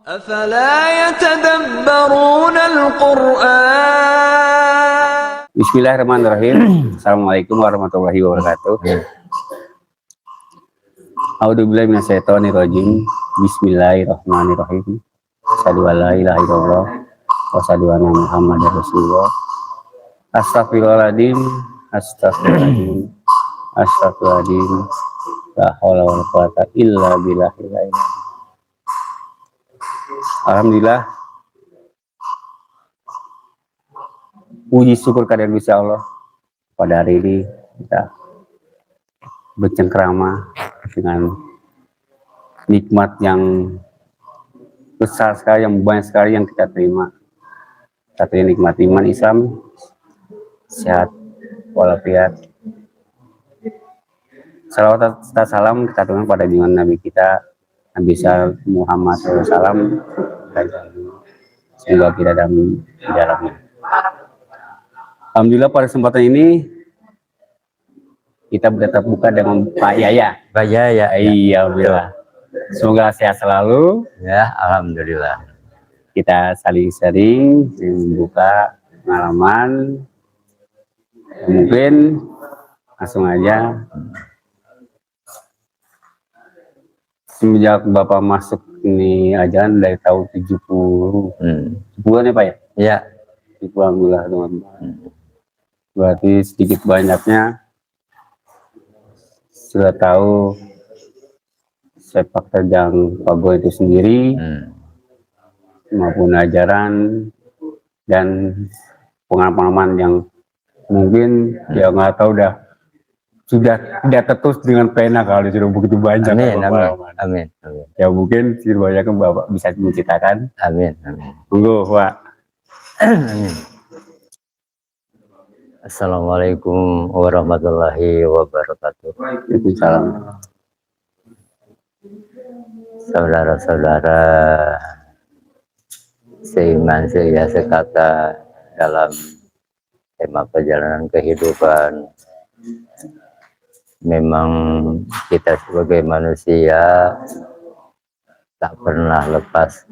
أفلا يتدبرون القرآن. Bismillahirrahmanirrahim. Assalamualaikum warahmatullahi wabarakatuh. A'udzubillahi minasyaitonirrajim. Bismillahirrahmanirrahim. Asyhadu an la ilaha illallah wa asyhadu anna Muhammadar Rasulullah. Astagfirullahaladzim. Astagfirullahaladzim. Astagfirullahaladzim. La haula wala quwata illa billahil azim. Alhamdulillah, puji syukur kehadirat Gusti Allah. Pada hari ini kita bercengkrama dengan nikmat yang besar sekali, yang banyak sekali yang kita terima. Satu nikmat iman Islam, sehat walafiat. Salawat serta salam kita aturkan pada junjungan Nabi kita Nabi Muhammad SAW, dan semoga kita dalamnya. Alhamdulillah pada kesempatan ini kita tetap buka dengan Pak Yaya. Pak Yaya, iya, alhamdulillah. Semoga sehat selalu. Ya, alhamdulillah. Kita saling sharing, membuka pengalaman. Mungkin langsung aja. Semenjak Bapak masuk ini ajaran dari tahun 70. 70-an ya Pak ya? Iya. Alhamdulillah teman-teman. Berarti sedikit banyaknya sudah tahu sepak terjang Pak Boy itu sendiri, maupun ajaran dan pengalaman yang mungkin ya nggak tahu sudah tidak tertulis dengan pena kalau sudah begitu banyak. Amin. Ya mungkin sedikit banyaknya Bapak bisa menceritakan. Amin. Tunggu Pak. Amin. Assalamualaikum warahmatullahi wabarakatuh. Waalaikumsalam. Saudara-saudara seiman seia sekata dalam tema perjalanan kehidupan, memang kita sebagai manusia tak pernah lepas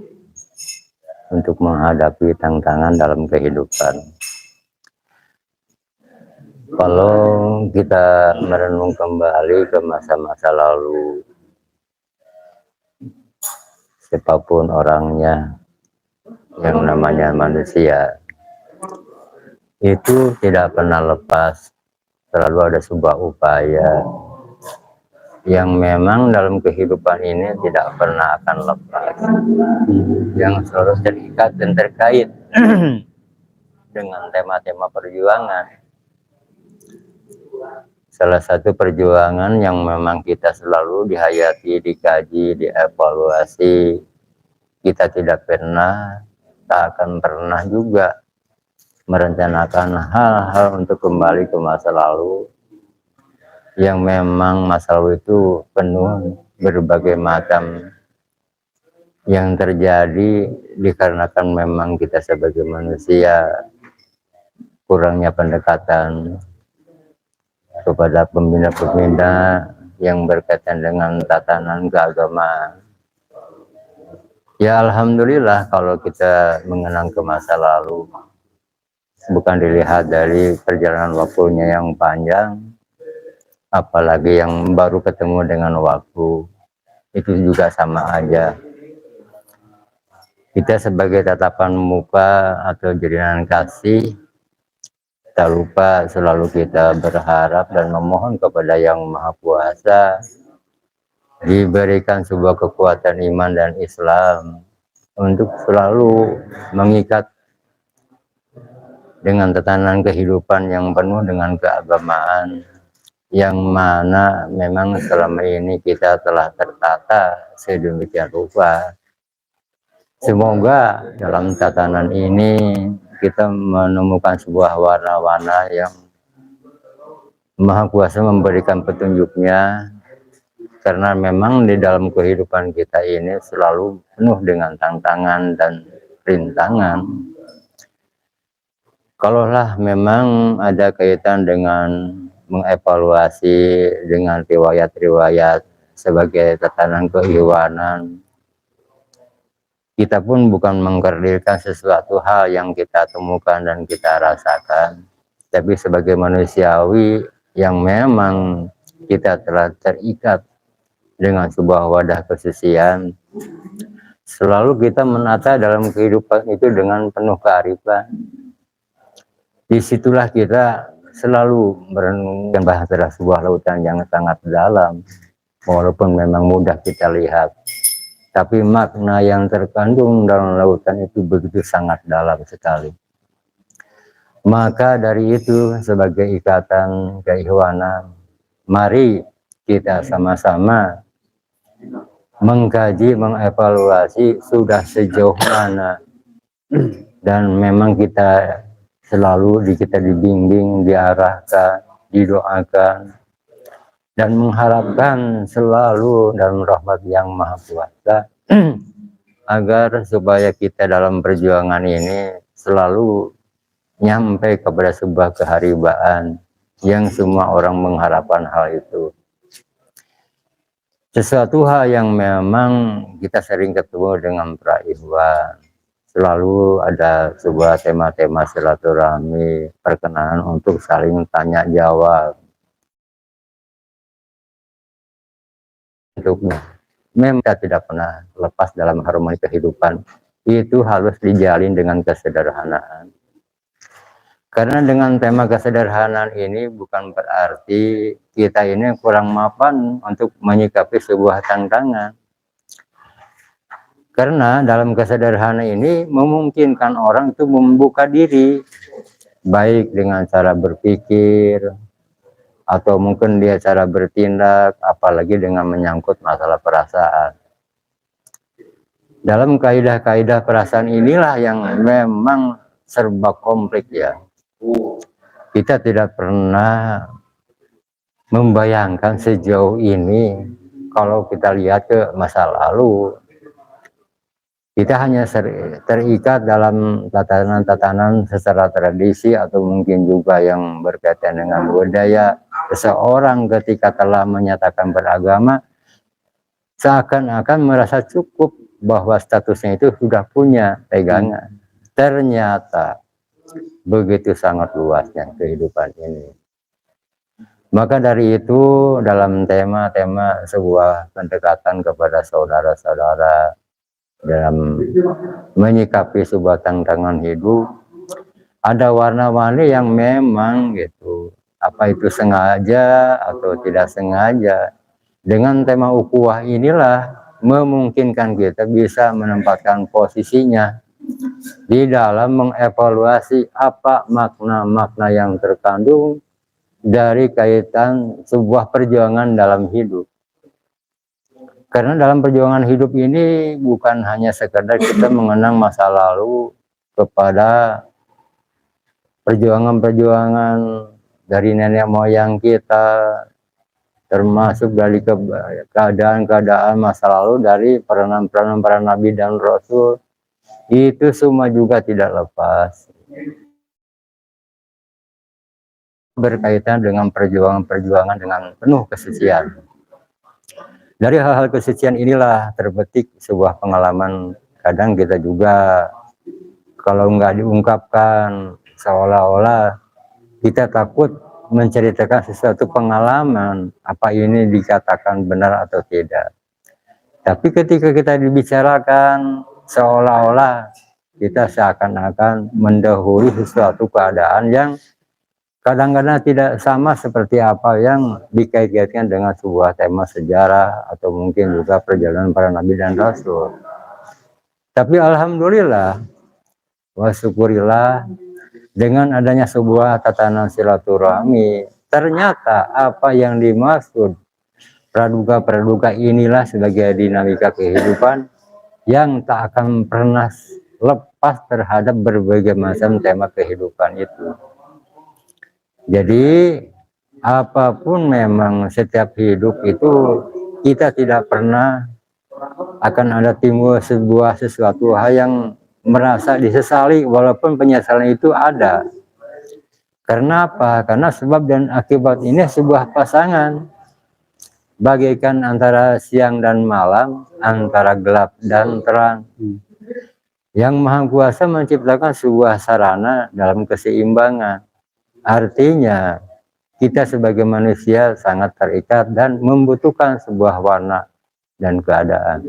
untuk menghadapi tantangan dalam kehidupan. Kalau kita merenung kembali ke masa-masa lalu, siapapun orangnya, yang namanya manusia itu tidak pernah lepas, selalu ada sebuah upaya yang memang dalam kehidupan ini tidak pernah akan lepas, yang selalu terikat dan terkait dengan tema-tema perjuangan. Salah satu perjuangan yang memang kita selalu dihayati, dikaji, dievaluasi, kita tidak pernah, tak akan pernah juga merencanakan hal-hal untuk kembali ke masa lalu, yang memang masa lalu itu penuh berbagai macam yang terjadi dikarenakan memang kita sebagai manusia kurangnya pendekatan kepada pembina-pembina yang berkaitan dengan tatanan keagamaan. Ya alhamdulillah kalau kita mengenang ke masa lalu, bukan dilihat dari perjalanan waktunya yang panjang, apalagi yang baru ketemu dengan waktu, itu juga sama aja. Kita sebagai tatapan muka atau jalinan kasih, tak lupa selalu kita berharap dan memohon kepada Yang Maha Kuasa diberikan sebuah kekuatan iman dan Islam untuk selalu mengikat dengan tatanan kehidupan yang penuh dengan keagamaan, yang mana memang selama ini kita telah tertata sedemikian rupa. Semoga dalam tatanan ini kita menemukan sebuah warna-warna yang Maha Kuasa memberikan petunjuknya, karena memang di dalam kehidupan kita ini selalu penuh dengan tantangan dan rintangan. Kalaulah memang ada kaitan dengan mengevaluasi dengan riwayat-riwayat sebagai tatanan keimanan, kita pun bukan mengkerdilkan sesuatu hal yang kita temukan dan kita rasakan, tapi sebagai manusiawi yang memang kita telah terikat dengan sebuah wadah kesucian, selalu kita menata dalam kehidupan itu dengan penuh kearifan. Disitulah kita selalu merenungkan bahasa sebuah lautan yang sangat dalam, walaupun memang mudah kita lihat, tapi makna yang terkandung dalam lautan itu begitu sangat dalam sekali. Maka dari itu, sebagai ikatan keikhwanan, mari kita sama-sama mengkaji, mengevaluasi sudah sejauh mana, dan memang kita selalu kita dibimbing, diarahkan, didoakan, dan mengharapkan selalu dalam rahmat yang maha kuasa agar supaya kita dalam perjuangan ini selalu nyampe kepada sebuah keharibaan yang semua orang mengharapkan hal itu. Sesuatu hal yang memang kita sering ketemu dengan para ikhwan, selalu ada sebuah tema-tema silaturahmi, perkenalan untuk saling tanya jawab. Untuknya, memang kita tidak pernah lepas dalam harmoni kehidupan. Itu harus dijalin dengan kesederhanaan. Karena dengan tema kesederhanaan ini bukan berarti kita ini kurang mapan untuk menyikapi sebuah tantangan. Karena dalam kesederhanaan ini memungkinkan orang itu membuka diri, baik dengan cara berpikir, atau mungkin dia cara bertindak, apalagi dengan menyangkut masalah perasaan. Dalam kaidah-kaidah perasaan inilah yang memang serba kompleks ya. Kita tidak pernah membayangkan sejauh ini kalau kita lihat ke masa lalu. Kita hanya terikat dalam tatanan-tatanan secara tradisi atau mungkin juga yang berkaitan dengan budaya. Seseorang ketika telah menyatakan beragama, seakan-akan merasa cukup bahwa statusnya itu sudah punya pegangan. Ternyata begitu sangat luasnya kehidupan ini. Maka dari itu dalam tema-tema sebuah pendekatan kepada saudara-saudara dalam menyikapi sebuah tantangan hidup, ada warna-warni yang memang gitu, apa itu sengaja atau tidak sengaja. Dengan tema ukhuwah inilah memungkinkan kita bisa menempatkan posisinya di dalam mengevaluasi apa makna-makna yang terkandung dari kaitan sebuah perjuangan dalam hidup. Karena dalam perjuangan hidup ini bukan hanya sekedar kita mengenang masa lalu kepada perjuangan-perjuangan dari nenek moyang kita, termasuk dari keadaan-keadaan masa lalu dari peranan-peranan para nabi dan rasul. Itu semua juga tidak lepas berkaitan dengan perjuangan-perjuangan dengan penuh kesucian. Dari hal-hal kesucian inilah terbetik sebuah pengalaman. Kadang kita juga kalau nggak diungkapkan seolah-olah kita takut menceritakan sesuatu pengalaman, apa ini dikatakan benar atau tidak. Tapi ketika kita dibicarakan seolah-olah kita seakan-akan mendahului sesuatu keadaan yang kadang-kadang tidak sama seperti apa yang dikait-kaitkan dengan sebuah tema sejarah atau mungkin juga perjalanan para nabi dan rasul. Tapi alhamdulillah wa syukurillah, dengan adanya sebuah tatanan silaturahmi, ternyata apa yang dimaksud praduga-praduga inilah sebagai dinamika kehidupan yang tak akan pernah lepas terhadap berbagai macam tema kehidupan itu. Jadi apapun memang setiap hidup itu kita tidak pernah akan ada timbul sebuah sesuatu hal yang merasa disesali, walaupun penyesalan itu ada. Karena apa? Karena sebab dan akibat ini sebuah pasangan, bagaikan antara siang dan malam, antara gelap dan terang. Yang Maha Kuasa menciptakan sebuah sarana dalam keseimbangan. Artinya kita sebagai manusia sangat terikat dan membutuhkan sebuah warna dan keadaan.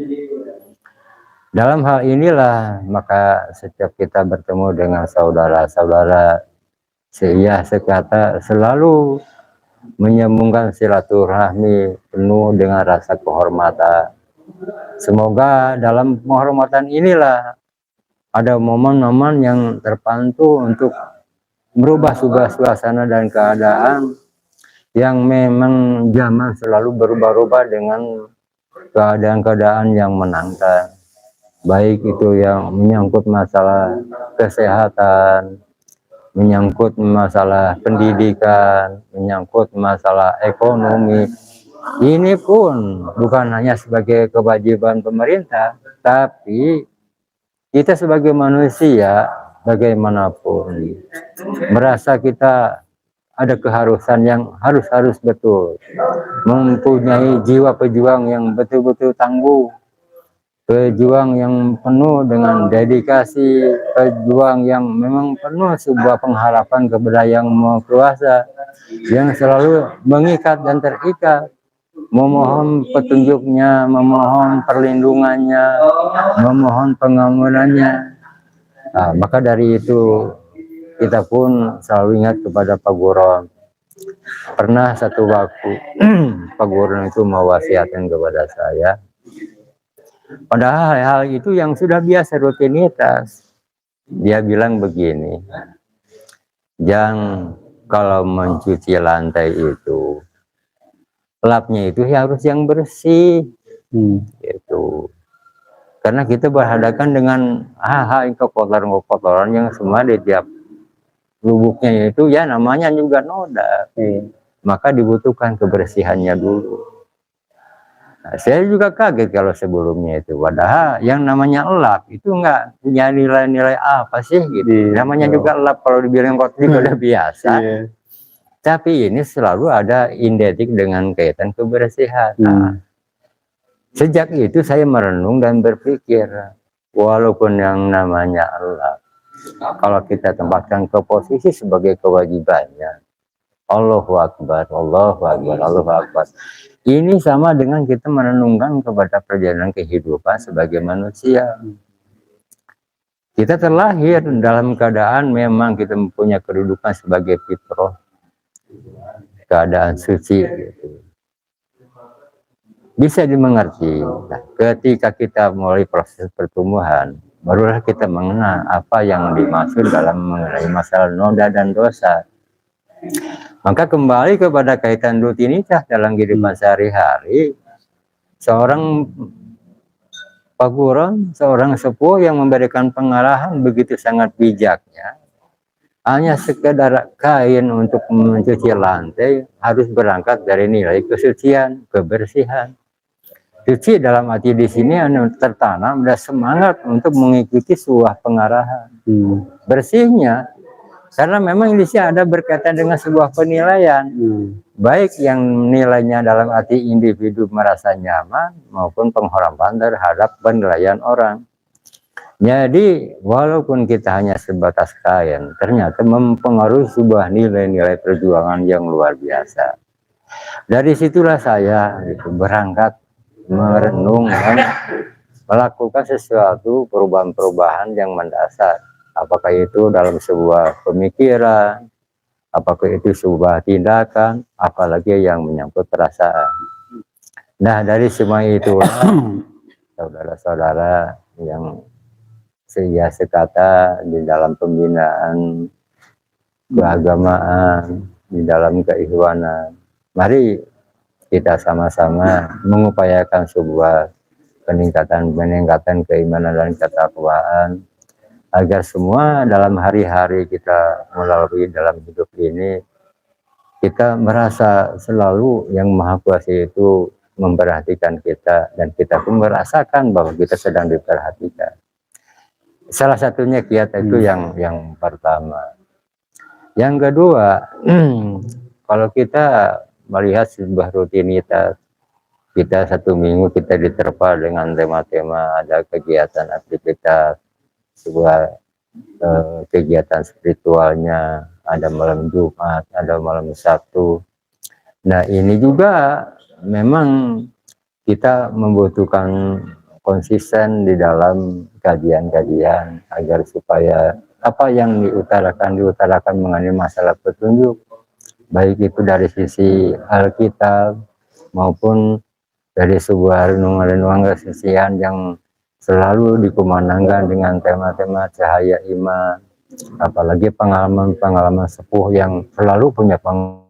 Dalam hal inilah maka setiap kita bertemu dengan saudara-saudara seia sekata selalu menyambungkan silaturahmi penuh dengan rasa kehormatan. Semoga dalam penghormatan inilah ada momen-momen yang terpantu untuk merubah sebuah suasana dan keadaan yang memang zaman selalu berubah-ubah dengan keadaan-keadaan yang menantang. Baik itu yang menyangkut masalah kesehatan, menyangkut masalah pendidikan, menyangkut masalah ekonomi. Ini pun bukan hanya sebagai kewajiban pemerintah, tapi kita sebagai manusia bagaimanapun merasa kita ada keharusan yang harus betul, mempunyai jiwa pejuang yang betul-betul tangguh, pejuang yang penuh dengan dedikasi, pejuang yang memang penuh sebuah pengharapan kepada Yang Maha Kuasa yang selalu mengikat dan terikat, memohon petunjuknya, memohon perlindungannya, memohon pengampunannya. Nah, maka dari itu kita pun selalu ingat kepada Pak Guron. Pernah satu waktu Pak Guron itu mewasiatkan kepada saya, padahal hal itu yang sudah biasa rutinitas. Dia bilang begini, Jang, kalau mencuci lantai itu lapnya itu harus yang bersih, gitu. Karena kita berhadapan dengan hal-hal kekotoran-kekotoran yang semua di tiap lubuknya itu ya namanya juga noda. Maka dibutuhkan kebersihannya dulu. Nah, saya juga kaget kalau sebelumnya itu, padahal yang namanya elap itu enggak punya nilai-nilai apa sih gitu. Namanya juga elap, kalau dibilang kotor juga udah biasa. Tapi ini selalu ada identik dengan kaitan kebersihan. Nah, sejak itu saya merenung dan berpikir, walaupun yang namanya elap, kalau kita tempatkan ke posisi sebagai kewajibannya, Allahu Akbar, Allahu Akbar, Allahu Akbar. Ini sama dengan kita merenungkan kepada perjalanan kehidupan sebagai manusia. Kita terlahir dalam keadaan memang kita mempunyai kedudukan sebagai fitrah, keadaan suci. Gitu. Bisa dimengerti. Nah, ketika kita mulai proses pertumbuhan, barulah kita mengenal apa yang dimaksud dalam mengenai masalah noda dan dosa. Maka kembali kepada kaitan rutinitas dalam kehidupan sehari-hari, seorang Pak Guron, seorang sepuh yang memberikan pengarahan begitu sangat bijaknya, hanya sekedar kain untuk mencuci lantai harus berangkat dari nilai kesucian, kebersihan. Suci dalam arti di sini tertanam dan semangat untuk mengikuti sebuah pengarahan. Bersihnya karena memang di sini ada berkaitan dengan sebuah penilaian, baik yang nilainya dalam arti individu merasa nyaman maupun penghormatan terhadap penilaian orang. Jadi walaupun kita hanya sebatas kain, ternyata mempengaruhi sebuah nilai-nilai perjuangan yang luar biasa. Dari situlah saya berangkat merenung dan melakukan sesuatu perubahan-perubahan yang mendasar. Apakah itu dalam sebuah pemikiran, apakah itu sebuah tindakan, apalagi yang menyangkut perasaan. Nah, dari semua itulah saudara-saudara yang seia sekata di dalam pembinaan keagamaan, di dalam keikhwanan, mari kita sama-sama mengupayakan sebuah peningkatan keimanan dan ketakwaan, agar semua dalam hari-hari kita melalui dalam hidup ini, kita merasa selalu Yang Maha Kuasa itu memperhatikan kita, dan kita pun merasakan bahwa kita sedang diperhatikan. Salah satunya kiat itu yang pertama. Yang kedua, kalau kita melihat sebuah rutinitas, kita satu minggu kita diterpa dengan tema-tema, ada kegiatan aktivitas sebuah kegiatan spiritualnya, ada malam Jumat, ada malam Sabtu. Nah ini juga memang kita membutuhkan konsisten di dalam kajian-kajian agar supaya apa yang diutarakan mengenai masalah petunjuk, baik itu dari sisi Alkitab maupun dari sebuah renungan-renungan kesesian yang selalu dikumandangkan dengan tema-tema cahaya iman, apalagi pengalaman-pengalaman sepuh yang selalu punya pengalaman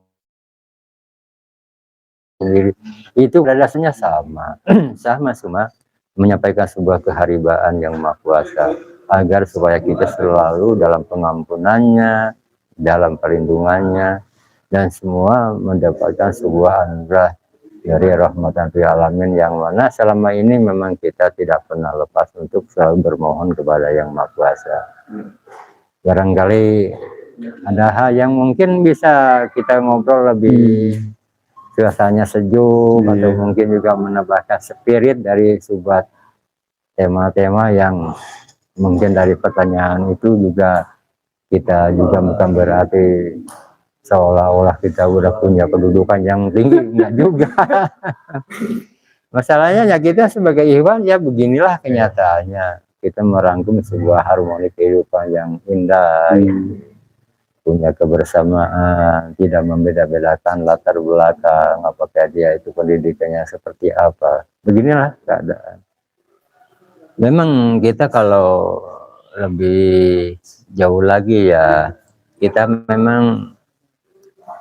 sendiri, itu dasarnya sama sama cuma menyampaikan sebuah keharibaan yang maha kuasa agar supaya kita selalu dalam pengampunannya, dalam perlindungannya, dan semua mendapatkan sebuah anugerah dari rahmatan fil alamin yang mana selama ini memang kita tidak pernah lepas untuk selalu bermohon kepada yang maha kuasa. Barangkali ada hal yang mungkin bisa kita ngobrol lebih suasananya sejuk, atau mungkin juga menambahkan spirit dari sebuah tema-tema yang mungkin dari pertanyaan itu juga kita juga bukan berarti seolah-olah kita udah punya kedudukan yang tinggi, enggak juga. Masalahnya ya kita sebagai ikhwan ya beginilah kenyataannya, kita merangkum sebuah harmoni kehidupan yang indah, punya kebersamaan, tidak membeda-bedakan latar belakang, apakah dia itu pendidikannya seperti apa. Beginilah keadaan. Memang kita kalau lebih jauh lagi ya, kita memang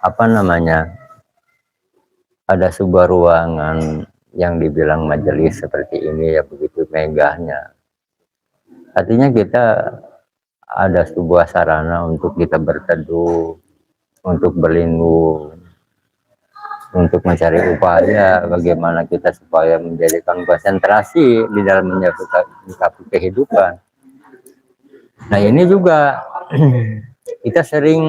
apa namanya, ada sebuah ruangan yang dibilang majelis seperti ini ya, begitu megahnya. Artinya kita ada sebuah sarana untuk kita berteduh, untuk berlindung, untuk mencari upaya bagaimana kita supaya menjadikan konsentrasi di dalam menyikapi kehidupan. Nah ini juga kita sering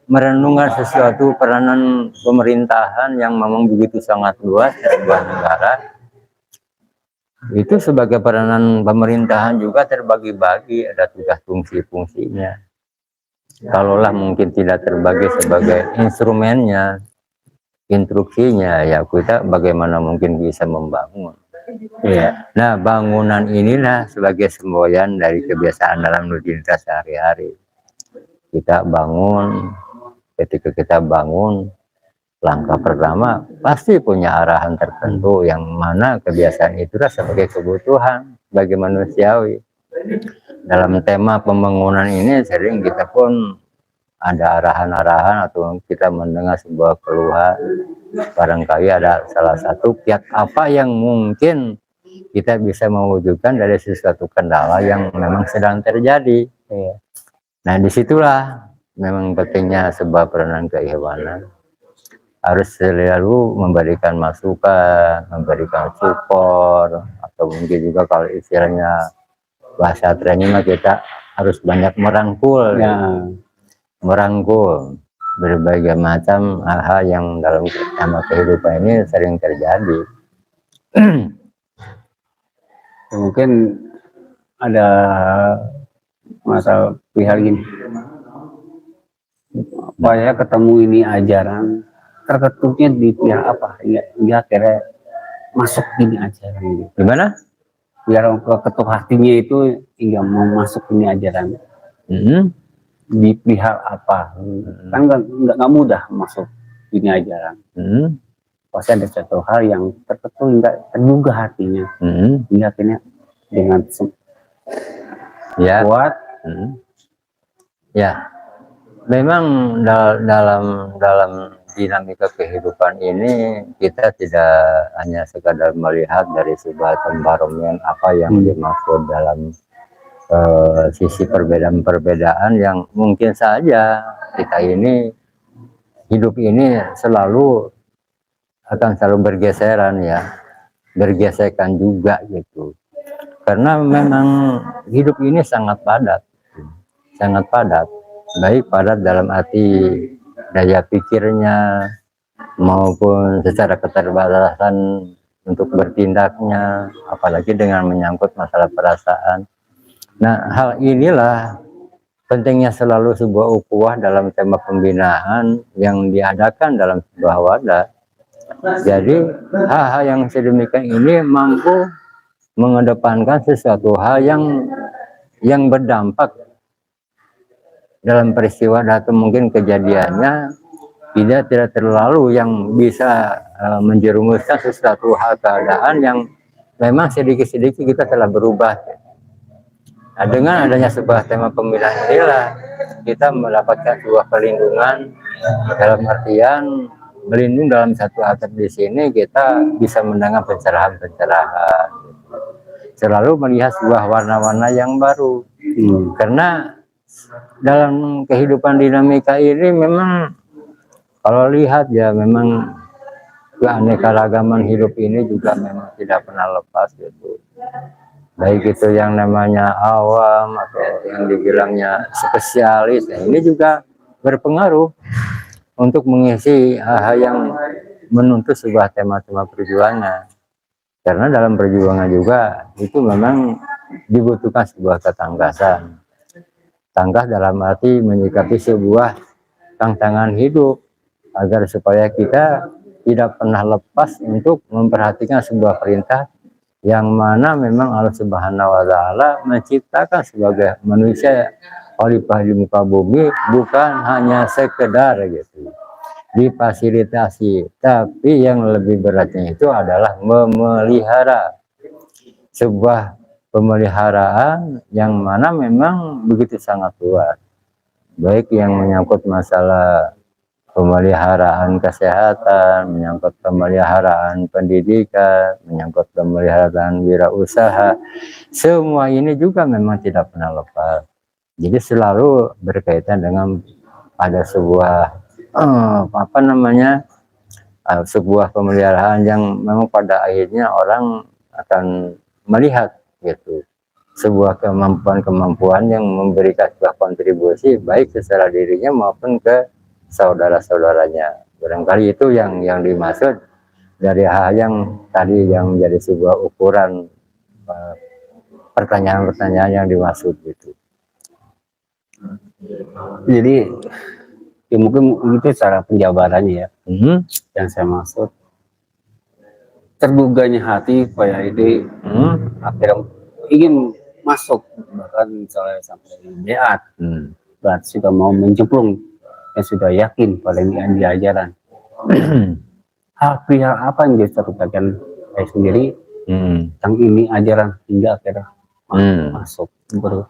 merenungkan sesuatu peranan pemerintahan yang memang begitu sangat luas di sebuah negara. Itu sebagai peranan pemerintahan juga terbagi-bagi, ada tugas fungsi-fungsinya. Kalaulah mungkin tidak terbagi sebagai instrumennya, instruksinya, ya kita bagaimana mungkin bisa membangun. Ya. Nah bangunan inilah sebagai semboyan dari kebiasaan dalam rutinitas sehari-hari. Kita bangun, ketika kita bangun, langkah pertama pasti punya arahan tertentu yang mana kebiasaan itu sebagai kebutuhan bagi manusiawi. Dalam tema pembangunan ini sering kita pun ada arahan-arahan atau kita mendengar sebuah keluhan, barangkali ada salah satu kiat apa yang mungkin kita bisa mewujudkan dari sesuatu kendala yang memang sedang terjadi. Nah disitulah memang pentingnya sebuah peranan keikhwanan, harus selalu memberikan masukan, memberikan support, atau mungkin juga kalau istilahnya bahasa trennya mah kita harus banyak merangkul, ya. Merangkul berbagai macam hal-hal yang dalam tema kehidupan ini sering terjadi. Mungkin ada masalah pihak gini, supaya ketemu ini ajaran terketupnya di pihak apa ya kira masuk ini ajaran gitu. Gimana? Biar ketuk hatinya itu hingga mau masuk ini ajaran. Di pihak apa? Kan nggak mudah masuk ini ajaran. Pasti ada satu hal yang terketuk hingga terduga hatinya. Hingga akhirnya dengan kuat. Ya, memang dalam dinamika kehidupan ini kita tidak hanya sekadar melihat dari sebuah environment apa yang dimaksud dalam sisi perbedaan-perbedaan yang mungkin saja kita ini hidup ini akan selalu bergeseran ya, bergesekan juga gitu, karena memang hidup ini sangat padat, baik padat dalam arti daya pikirnya maupun secara keterbatasan untuk bertindaknya, apalagi dengan menyangkut masalah perasaan. Nah, hal inilah pentingnya selalu sebuah ukhuwah dalam tema pembinaan yang diadakan dalam sebuah wadah. Jadi hal-hal yang sedemikian ini mampu mengedepankan sesuatu hal yang berdampak dalam peristiwa atau mungkin kejadiannya tidak terlalu yang bisa menjerumuskan sesuatu hal keadaan yang memang sedikit-sedikit kita telah berubah. Nah, dengan adanya sebuah tema pembinaan inilah kita mendapatkan sebuah perlindungan, dalam artian melindungi dalam satu atap di sini kita bisa mendengar pencerahan-pencerahan, selalu melihat sebuah warna-warna yang baru. Karena dalam kehidupan dinamika ini memang kalau lihat ya memang keanekaragaman hidup ini juga memang tidak pernah lepas gitu. Baik itu yang namanya awam atau yang dibilangnya spesialis, nah ini juga berpengaruh untuk mengisi hal-hal yang menuntut sebuah tema-tema perjuangan. Karena dalam perjuangan juga itu memang dibutuhkan sebuah ketangkasan. Tangkas dalam arti menyikapi sebuah tantangan hidup agar supaya kita tidak pernah lepas untuk memperhatikan sebuah perintah yang mana memang Allah Subhanahu wa Ta'ala menciptakan sebagai manusia khalifah di muka bumi bukan hanya sekedar gitu difasilitasi, tapi yang lebih beratnya itu adalah memelihara sebuah pemeliharaan yang mana memang begitu sangat luas, baik yang menyangkut masalah pemeliharaan kesehatan, menyangkut pemeliharaan pendidikan, menyangkut pemeliharaan wirausaha, semua ini juga memang tidak pernah lepas. Jadi selalu berkaitan dengan ada sebuah sebuah pemeliharaan yang memang pada akhirnya orang akan melihat gitu sebuah kemampuan yang memberikan sebuah kontribusi baik secara dirinya maupun ke saudara-saudaranya. Barangkali itu yang dimaksud dari hal yang tadi yang menjadi sebuah ukuran pertanyaan-pertanyaan yang dimaksud gitu. Jadi ya mungkin itu cara penjabarannya ya. Yang saya maksud terduganya hati supaya ini akhirnya ingin masuk bahkan misalnya sampai beat, berarti sudah mau mencemplung, yang sudah yakin pada ini ajaran. Hal apa yang diceritakan saya sendiri tentang ini ajaran hingga akhirnya masuk baru.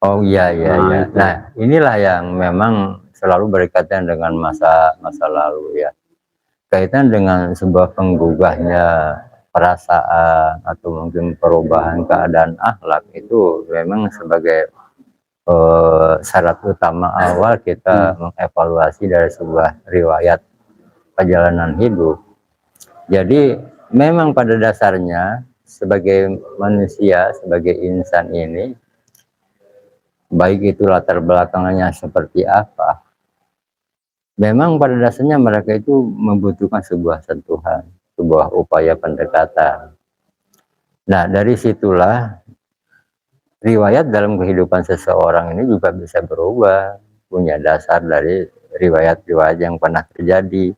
Oh iya. Nah inilah yang memang selalu berkaitan dengan masa lalu ya, kaitan dengan sebuah penggugahnya perasaan atau mungkin perubahan keadaan akhlak itu memang sebagai syarat utama awal kita mengevaluasi dari sebuah riwayat perjalanan hidup. Jadi memang pada dasarnya sebagai manusia, sebagai insan ini, baik itu latar belakangnya seperti apa, memang pada dasarnya mereka itu membutuhkan sebuah sentuhan, sebuah upaya pendekatan. Nah dari situlah riwayat dalam kehidupan seseorang ini juga bisa berubah, punya dasar dari riwayat-riwayat yang pernah terjadi.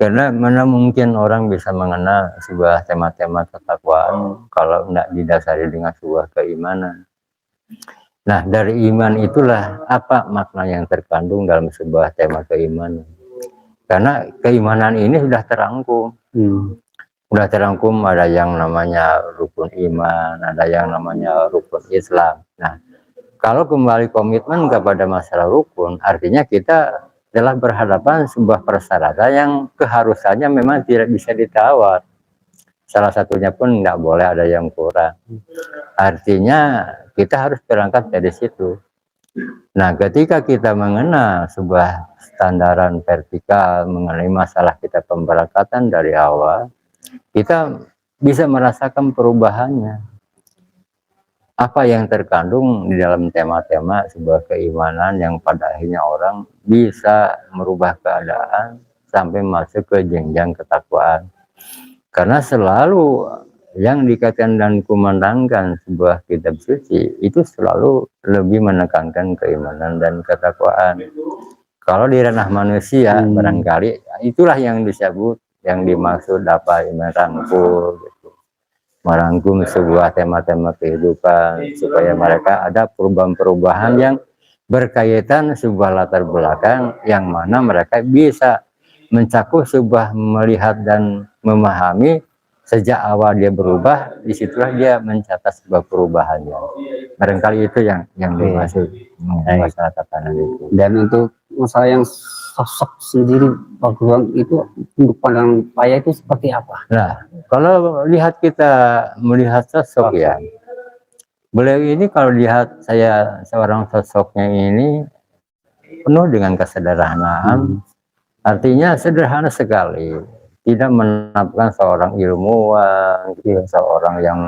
Karena mana mungkin orang bisa mengenal sebuah tema-tema ketakwaan kalau tidak didasari dengan sebuah keimanan. Nah dari iman itulah apa makna yang terkandung dalam sebuah tema keimanan. Karena keimanan ini sudah terangkum. Sudah terangkum, ada yang namanya rukun iman, ada yang namanya rukun Islam. Nah kalau kembali komitmen kepada masalah rukun, artinya kita telah berhadapan sebuah persyaratan yang keharusannya memang tidak bisa ditawar. Salah satunya pun nggak boleh ada yang kurang. Artinya kita harus berangkat dari situ. Nah ketika kita mengenal sebuah standaran vertikal mengenai masalah kita pemberangkatan dari awal, kita bisa merasakan perubahannya. Apa yang terkandung di dalam tema-tema sebuah keimanan yang pada akhirnya orang bisa merubah keadaan sampai masuk ke jenjang ketakwaan. Karena selalu yang dikaitkan dan kumandangkan sebuah kitab suci itu selalu lebih menekankan keimanan dan ketakwaan. Kalau di ranah manusia barangkali itulah yang disebut, yang dimaksud dapat merangkul gitu. Merangkum sebuah tema-tema kehidupan supaya mereka ada perubahan-perubahan yang berkaitan sebuah latar belakang yang mana mereka bisa mencakup sebuah melihat dan memahami sejak awal dia berubah, disitulah dia mencatat sebuah perubahannya. Barangkali itu yang dimaksud masyarakat tanah itu. Dan untuk masalah yang sosok sendiri Pak Guru itu untuk pandangan Paya itu seperti apa? Nah, kalau kita melihat sosok ya, beliau ini kalau lihat saya seorang sosoknya ini penuh dengan kesederhanaan, artinya sederhana sekali, tidak menampilkan seorang ilmuwan, seorang yang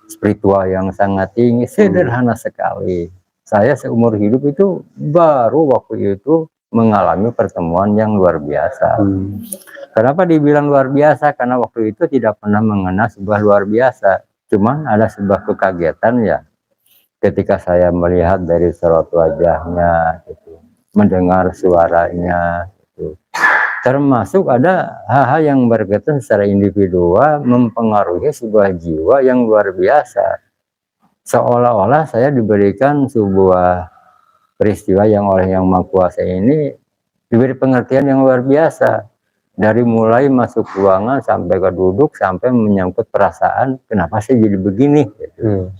spiritual yang sangat tinggi, sederhana sekali. Saya seumur hidup itu baru waktu itu mengalami pertemuan yang luar biasa. Kenapa dibilang luar biasa? Karena waktu itu tidak pernah mengenal sebuah luar biasa. Cuman ada sebuah kekagetan ya, ketika saya melihat dari sorot wajahnya, gitu, mendengar suaranya, gitu. Termasuk ada hal-hal yang berkaitan secara individual mempengaruhi sebuah jiwa yang luar biasa. Seolah-olah saya diberikan sebuah peristiwa yang oleh Yang Maha Kuasa ini diberi pengertian yang luar biasa. Dari mulai masuk ruangan sampai ke duduk sampai menyangkut perasaan, kenapa sih jadi begini? Gitu.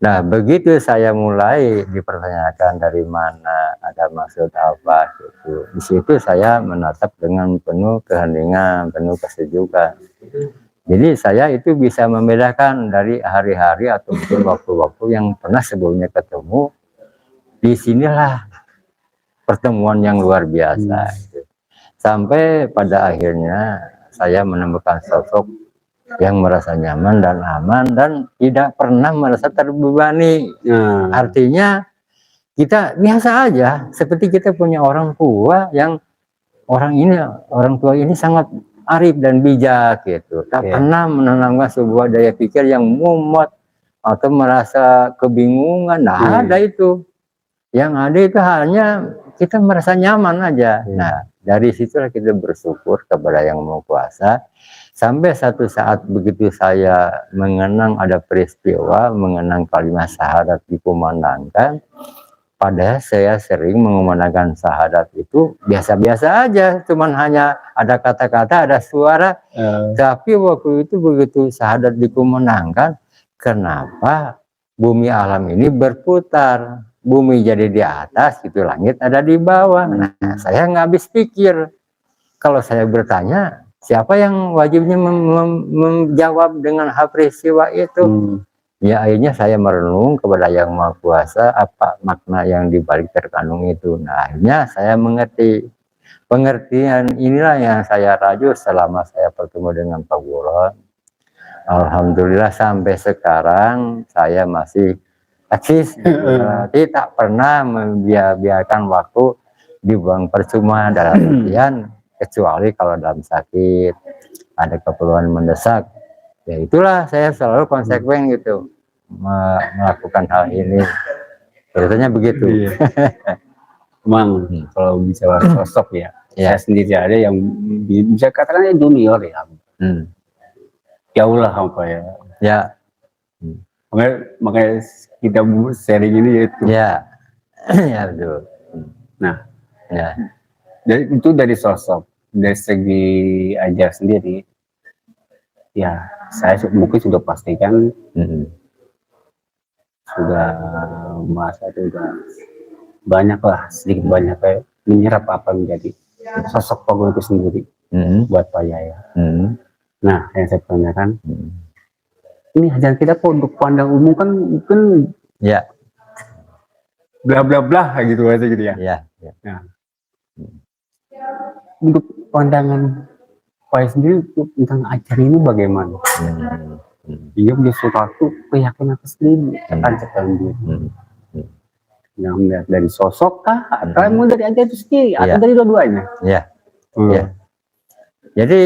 Nah, begitu saya mulai dipertanyakan dari mana, ada maksud apa, gitu. Di situ saya menatap dengan penuh keheningan, penuh kesejukan. Jadi saya itu bisa membedakan dari hari-hari atau mungkin waktu-waktu yang pernah sebelumnya ketemu. Di sinilah pertemuan yang luar biasa. Gitu. Sampai pada akhirnya saya menemukan sosok yang merasa nyaman dan aman dan tidak pernah merasa terbebani. Artinya kita biasa aja, seperti kita punya orang tua yang orang tua ini sangat arif dan bijak gitu. Tak pernah menanamkan sebuah daya pikir yang mumet atau merasa kebingungan. Nah, ada itu. Yang ada itu hanya kita merasa nyaman aja. Nah, dari situlah kita bersyukur kepada Yang Maha Kuasa. Sampai satu saat begitu saya mengenang ada peristiwa, mengenang kalimat syahadat dikumandangkan, padahal saya sering mengumandangkan syahadat itu biasa-biasa aja, cuman hanya ada kata-kata, ada suara. Tapi waktu itu begitu syahadat dikumandangkan, kenapa bumi alam ini berputar? Bumi jadi di atas, gitu, langit ada di bawah. Nah, saya nggak habis pikir. Kalau saya bertanya, siapa yang wajibnya menjawab dengan hal peristiwa itu? Ya, akhirnya saya merenung kepada Yang Maha Kuasa, apa makna yang dibalik terkandung itu. Nah, akhirnya saya mengerti. Pengertian inilah yang saya raju selama saya bertemu dengan Pak Guru. Alhamdulillah sampai sekarang saya masih eksis, tidak pernah membiarkan waktu dibuang percuma dalam artian kecuali kalau dalam sakit ada keperluan mendesak, ya itulah saya selalu konsekuen gitu melakukan hal ini. Biasanya begitu. Memang kalau bicara sosok ya, saya sendiri ada yang bisa katakan junior ya, jauh lah apa ya. Makanya kita sharing ini yaitu. Ya betul. Nah, itu dari sosok, dari segi ajar sendiri, ya saya mungkin sudah pastikan sudah merasa juga banyak lah, sedikit banyak kayak menyerap apa menjadi sosok Pak Guru itu sendiri buat Paya ya. Nah, yang saya tanyakan, ini ajaran kita kok untuk pandang umum kan mungkin bla bla bla gitu aja gitu ya. Nah, untuk pandangan Paya sendiri tentang ajaran ini bagaimana? Dia punya suatu keyakinan sendiri akan sendiri. Yang melihat dari sosok kah, atau mulai dari ajaran itu sendiri, atau dari dua-duanya? Jadi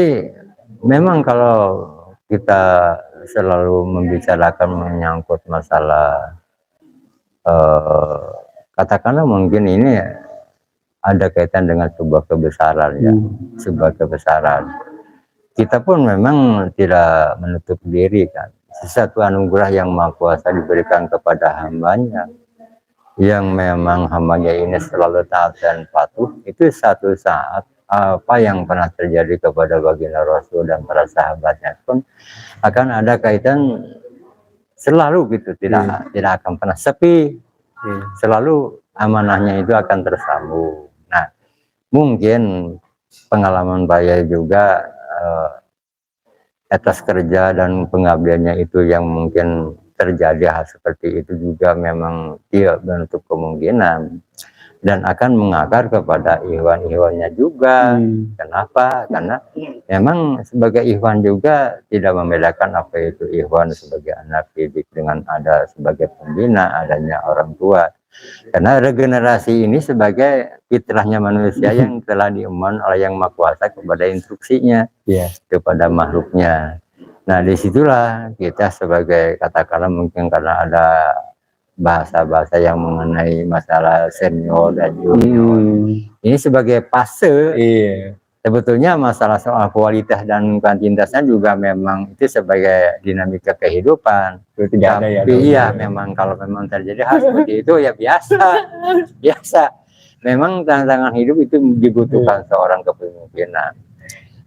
memang kalau kita selalu membicarakan menyangkut masalah katakanlah mungkin ini ada kaitan dengan sebuah kebesaran ya, sebuah kebesaran. Kita pun memang tidak menutup diri kan. Sesuatu anugerah yang Maha Kuasa diberikan kepada hambanya, yang memang hambanya ini selalu taat dan patuh, itu satu saat apa yang pernah terjadi kepada baginda Rasul dan para sahabatnya pun akan ada kaitan selalu gitu, tidak akan pernah sepi, selalu amanahnya itu akan tersambung. Nah, mungkin pengalaman Buya juga atas kerja dan pengabdiannya itu yang mungkin terjadi hal seperti itu juga memang tidak bentuk kemungkinan dan akan mengakar kepada ikhwan-ikhwannya juga. Kenapa? Karena memang sebagai ikhwan juga tidak membedakan apa itu ikhwan sebagai anak didik dengan ada sebagai pembina, adanya orang tua. Karena regenerasi ini sebagai fitrahnya manusia yang telah diemban oleh Yang Maha Kuasa kepada instruksinya, kepada makhluknya. Nah, disitulah kita sebagai katakanlah mungkin karena ada bahasa-bahasa yang mengenai masalah senior dan junior. Ini sebagai fase. Sebetulnya masalah soal kualitas dan kuantitasnya juga memang itu sebagai dinamika kehidupan. Tidak ada ya. Iya, memang kalau memang terjadi hal seperti itu ya biasa. Memang tantangan hidup itu dibutuhkan seorang kepemimpinan.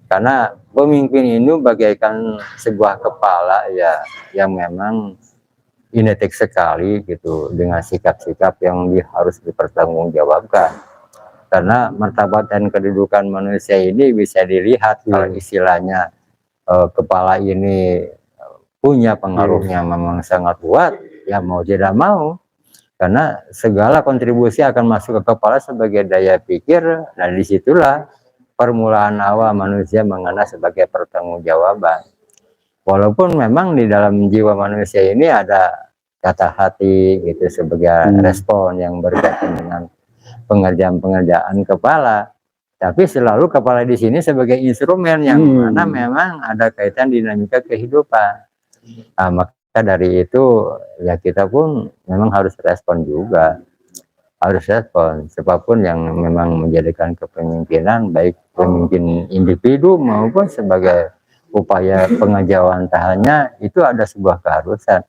Karena pemimpin itu bagaikan sebuah kepala ya yang memang inetik sekali gitu dengan sikap-sikap yang harus dipertanggungjawabkan. Karena martabat dan kedudukan manusia ini bisa dilihat kalau istilahnya kepala ini punya pengaruhnya memang sangat kuat, ya mau tidak mau. Karena segala kontribusi akan masuk ke kepala sebagai daya pikir, dan disitulah permulaan awal manusia mengenal sebagai pertanggungjawaban. Walaupun memang di dalam jiwa manusia ini ada kata hati gitu sebagai respon yang berkaitan dengan pengerjaan-pengerjaan kepala, tapi selalu kepala di sini sebagai instrumen yang mana memang ada kaitan dinamika kehidupan. Nah, maka dari itu ya kita pun memang harus respon juga, harus respon siapapun yang memang menjadikan kepemimpinan, baik pemimpin individu maupun sebagai upaya pengajawantahannya, itu ada sebuah keharusan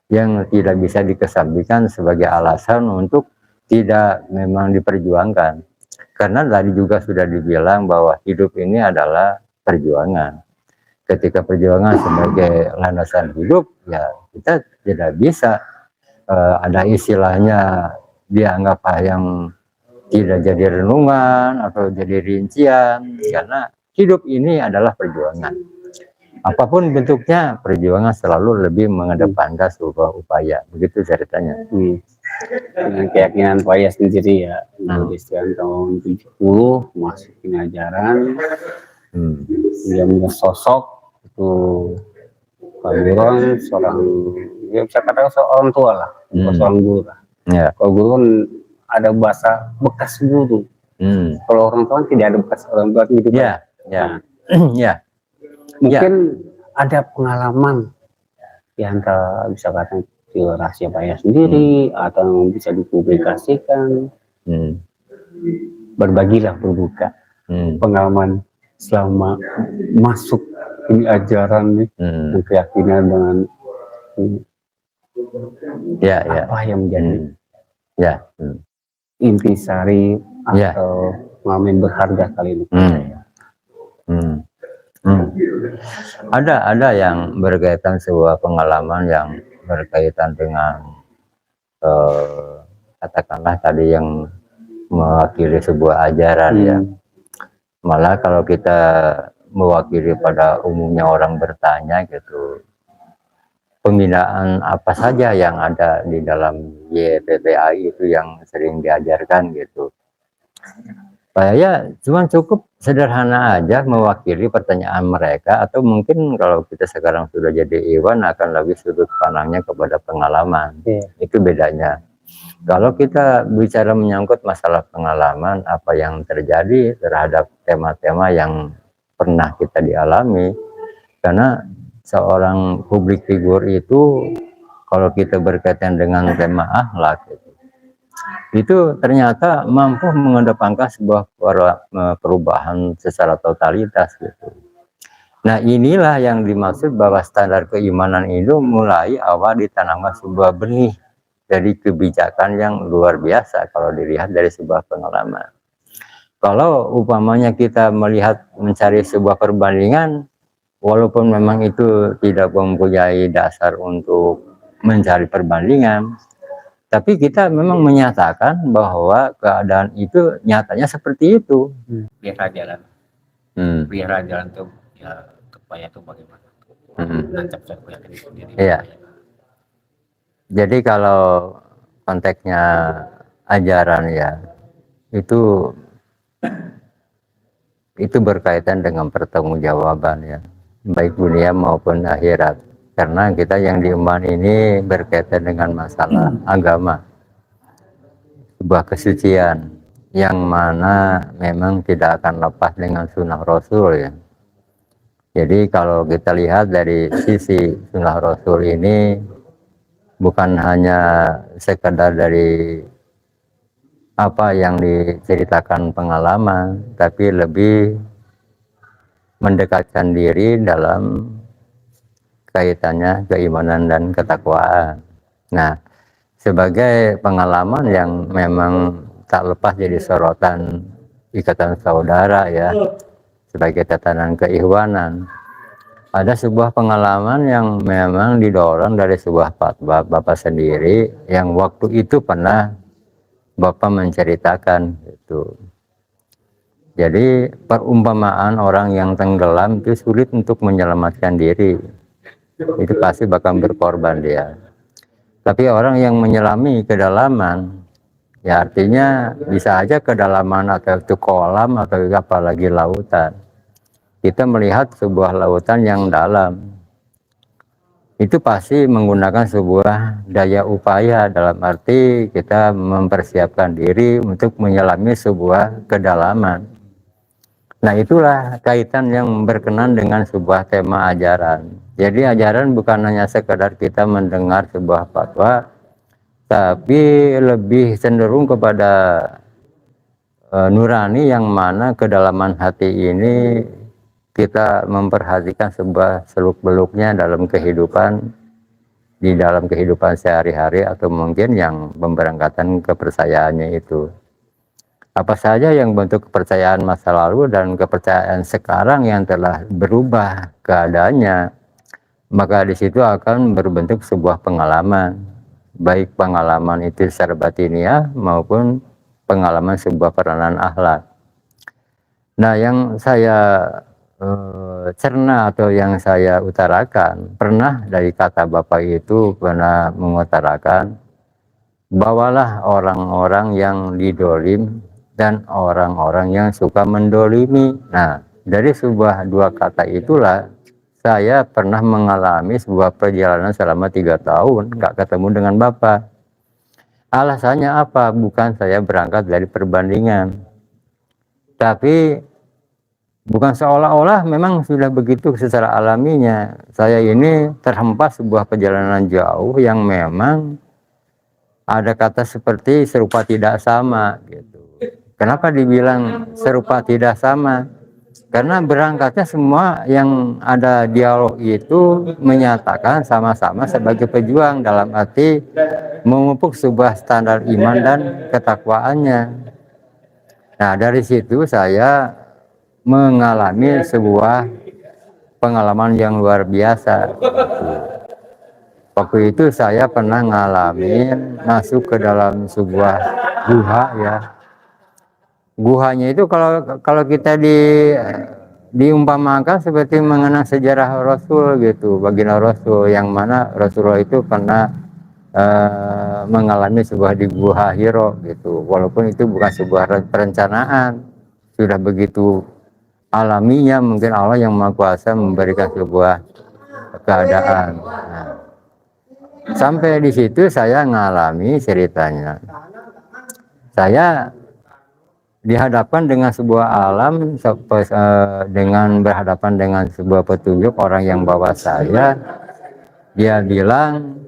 yang tidak bisa dikesampingkan sebagai alasan untuk tidak memang diperjuangkan. Karena tadi juga sudah dibilang bahwa hidup ini adalah perjuangan. Ketika perjuangan sebagai landasan hidup, ya kita tidak bisa ada istilahnya dianggap yang tidak jadi renungan atau jadi rincian, karena hidup ini adalah perjuangan. Apapun bentuknya, perjuangan selalu lebih mengedepankan sebuah upaya. Begitu ceritanya. Dengan keyakinan Buya sendiri ya, Kristen tahun 70 masukin ajaran, dia punya sosok itu Buron seorang, ya bisa katakan seorang tua lah, seorang guru lah. Kalau guru kan ada bahasa bekas guru. Kalau orang tua tidak ada bekas orang tua gitu. Mungkin ada pengalaman di antara bisa katakan rahasia Buya sendiri atau bisa dipublikasikan. Berbagilah, berbuka pengalaman selama masuk ini ajaran nih, dan keyakinan dengan apa yang menjadi intisari atau pengalaman berharga kali ini. Ada yang berkaitan sebuah pengalaman yang berkaitan dengan katakanlah tadi yang mewakili sebuah ajaran ya. Malah kalau kita mewakili pada umumnya orang bertanya gitu, pembinaan apa saja yang ada di dalam YPPAI itu yang sering diajarkan gitu. Saya cuma cukup sederhana aja mewakili pertanyaan mereka, atau mungkin kalau kita sekarang sudah jadi Iwan akan lebih sudut pandangnya kepada pengalaman. Itu bedanya. Kalau kita bicara menyangkut masalah pengalaman, apa yang terjadi terhadap tema-tema yang pernah kita dialami, karena seorang publik figur itu kalau kita berkaitan dengan tema akhlak itu ternyata mampu mengedepankan sebuah perubahan secara totalitas gitu. Nah inilah yang dimaksud bahwa standar keimanan itu mulai awal ditanamkan sebuah benih dari kebijakan yang luar biasa kalau dilihat dari sebuah pengalaman. Kalau umpamanya kita melihat mencari sebuah perbandingan, walaupun memang itu tidak mempunyai dasar untuk mencari perbandingan, tapi kita memang menyatakan bahwa keadaan itu nyatanya seperti itu. Pelihara jalan. Pelihara jalan tuh ya kepaya itu bagaimana? Nancap saya punya diri sendiri. Iya. Jadi kalau konteksnya ajaran ya, itu berkaitan dengan pertanggungjawaban ya, baik dunia maupun akhirat. Karena kita yang diemban ini berkaitan dengan masalah agama, sebuah kesucian yang mana memang tidak akan lepas dengan sunnah Rasul ya. Jadi kalau kita lihat dari sisi sunnah Rasul ini bukan hanya sekedar dari apa yang diceritakan pengalaman, tapi lebih mendekatkan diri dalam kaitannya keimanan dan ketakwaan. Nah, sebagai pengalaman yang memang tak lepas jadi sorotan ikatan saudara ya, sebagai tatanan keikhwanan, ada sebuah pengalaman yang memang didorong dari sebuah fatwa Bapak sendiri yang waktu itu pernah Bapak menceritakan itu. Jadi perumpamaan orang yang tenggelam itu sulit untuk menyelamatkan diri, itu pasti bakal berkorban dia. Tapi orang yang menyelami kedalaman, ya artinya bisa aja kedalaman atau itu kolam atau apalagi lautan. Kita melihat sebuah lautan yang dalam, itu pasti menggunakan sebuah daya upaya, dalam arti kita mempersiapkan diri untuk menyelami sebuah kedalaman. Nah itulah kaitan yang berkenan dengan sebuah tema ajaran. Jadi ajaran bukan hanya sekedar kita mendengar sebuah fatwa, tapi lebih cenderung kepada nurani yang mana kedalaman hati ini kita memperhatikan sebuah seluk-beluknya dalam kehidupan, di dalam kehidupan sehari-hari atau mungkin yang pemberangkatan kepercayaannya itu. Apa saja yang bentuk kepercayaan masa lalu dan kepercayaan sekarang yang telah berubah keadaannya, maka di situ akan berbentuk sebuah pengalaman, baik pengalaman itu secara batiniah maupun pengalaman sebuah peranan akhlak. Nah, yang saya cerna atau yang saya utarakan, pernah dari kata Bapak itu pernah mengutarakan, bawalah orang-orang yang didolim dan orang-orang yang suka mendolimi. Nah, dari sebuah dua kata itulah saya pernah mengalami sebuah perjalanan selama 3 tahun nggak ketemu dengan Bapak. Alasannya apa? Bukan saya berangkat dari perbandingan, tapi bukan seolah-olah memang sudah begitu secara alaminya. Saya ini terhempas sebuah perjalanan jauh yang memang ada kata seperti serupa tidak sama gitu. Kenapa dibilang serupa tidak sama? Karena berangkatnya semua yang ada dialog itu menyatakan sama-sama sebagai pejuang, dalam arti memupuk sebuah standar iman dan ketakwaannya. Nah, dari situ saya mengalami sebuah pengalaman yang luar biasa. Waktu itu saya pernah ngalamin masuk ke dalam sebuah guha ya. Guhanya itu kalau kita diumpamakan seperti mengenang sejarah Rasul gitu, baginda Rasul, yang mana Rasulullah itu pernah mengalami sebuah di Guha Hiro gitu, walaupun itu bukan sebuah perencanaan, sudah begitu alaminya mungkin Allah yang Maha Kuasa memberikan sebuah keadaan. Nah, sampai di situ saya ngalami ceritanya. Saya dihadapkan dengan sebuah alam, dengan berhadapan dengan sebuah petunjuk orang yang bawa saya, dia bilang,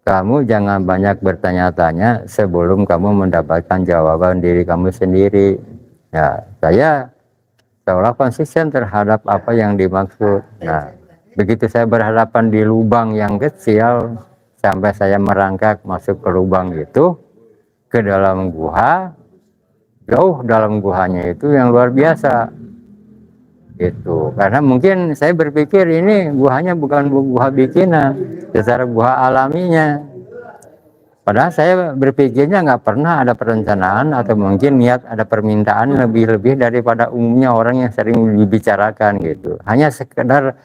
kamu jangan banyak bertanya-tanya sebelum kamu mendapatkan jawaban diri kamu sendiri. Ya, saya seolah konsisten terhadap apa yang dimaksud. Nah, begitu saya berhadapan di lubang yang kecil, sampai saya merangkak masuk ke lubang itu, ke dalam gua, jauh dalam guhanya itu yang luar biasa. Gitu. Karena mungkin saya berpikir ini guhanya bukan guha bikinan, secara guha alaminya. Padahal saya berpikirnya nggak pernah ada perencanaan atau mungkin niat ada permintaan lebih-lebih daripada umumnya orang yang sering dibicarakan gitu. Hanya sekedar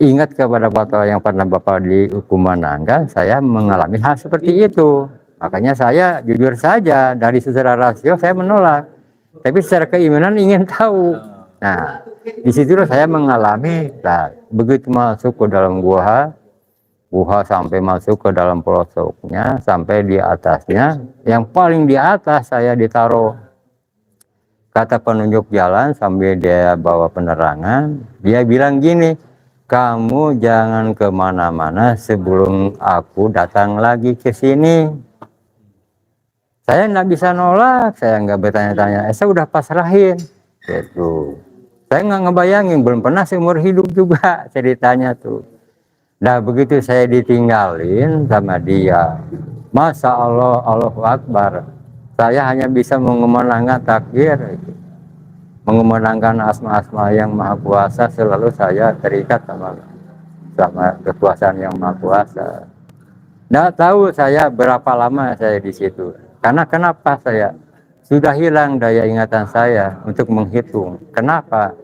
ingat kepada fatwa yang pernah Bapak di hukuman Nangga, saya mengalami hal seperti itu. Makanya saya jujur saja dari secara rasio saya menolak, tapi secara keimanan ingin tahu. Nah, disitulah saya mengalami. Nah, begitu masuk ke dalam guha sampai masuk ke dalam pelosoknya, sampai di atasnya, yang paling di atas saya ditaruh. Kata penunjuk jalan sambil dia bawa penerangan, dia bilang gini, kamu jangan kemana-mana sebelum aku datang lagi ke sini. Saya nggak bisa nolak, saya nggak bertanya-tanya, saya udah pasrahin. Gitu. Saya nggak ngebayangin, belum pernah seumur hidup juga ceritanya tuh. Nah, begitu saya ditinggalin sama dia, Masya Allah, Allahu Akbar, saya hanya bisa mengumandangkan takbir, mengumandangkan asma-asma yang maha kuasa, selalu saya terikat sama kekuasaan yang maha kuasa. Nggak tahu saya berapa lama saya di situ, karena kenapa saya sudah hilang daya ingatan saya untuk menghitung. Kenapa?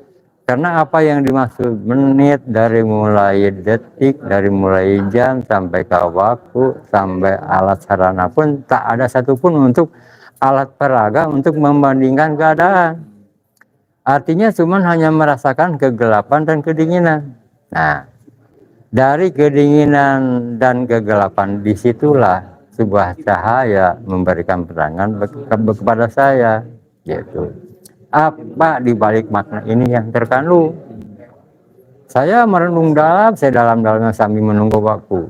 Karena apa yang dimaksud menit, dari mulai detik, dari mulai jam sampai ke waktu, sampai alat sarana pun tak ada satupun untuk alat peraga untuk membandingkan keadaan. Artinya cuma hanya merasakan kegelapan dan kedinginan. Nah, dari kedinginan dan kegelapan disitulah sebuah cahaya memberikan penerangan kepada saya, gitu. Apa di balik makna ini yang terkandung? Saya merenung dalam, saya dalam-dalamnya sambil menunggu waktu.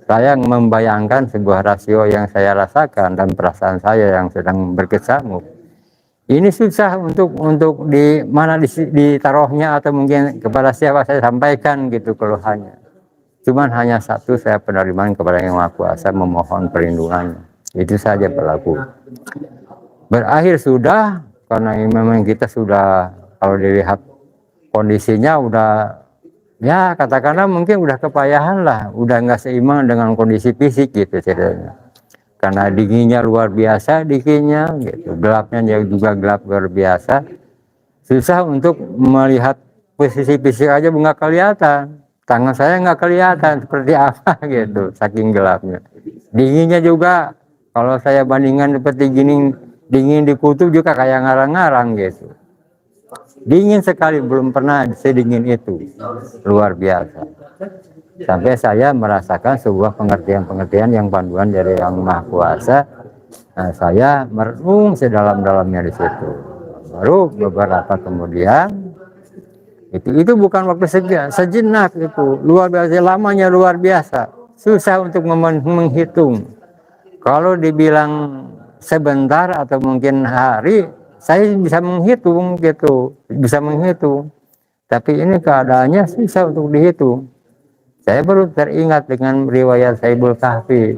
Saya membayangkan sebuah rasio yang saya rasakan dan perasaan saya yang sedang berkecamuk. Ini susah untuk di mana ditaruhnya atau mungkin kepada siapa saya sampaikan gitu keluhannya. Cuman hanya satu, saya penerimaan kepada Yang Maha Kuasa, memohon perlindungannya. Itu saja berlaku. Berakhir sudah. Karena memang kita sudah, kalau dilihat kondisinya udah, ya katakanlah mungkin udah kepayahan lah, udah nggak seimbang dengan kondisi fisik gitu ceritanya. Karena dinginnya luar biasa, dinginnya gitu, gelapnya juga gelap luar biasa, susah untuk melihat posisi fisik aja nggak kelihatan, tangan saya nggak kelihatan seperti apa gitu, saking gelapnya. Dinginnya juga, kalau saya bandingkan seperti gini, dingin di kutub juga kayak ngarang-ngarang gitu. Dingin sekali, belum pernah sedingin itu. Luar biasa. Sampai saya merasakan sebuah pengertian-pengertian yang panduan dari Yang Maha Kuasa. Nah, saya merenung sedalam-dalamnya di situ. Baru beberapa kemudian, itu bukan waktu sejenak itu. Luar biasa, lamanya luar biasa. Susah untuk menghitung. Kalau dibilang sebentar atau mungkin hari, saya bisa menghitung gitu, bisa menghitung. Tapi ini keadaannya susah untuk dihitung. Saya baru teringat dengan riwayat Saibul Kahfi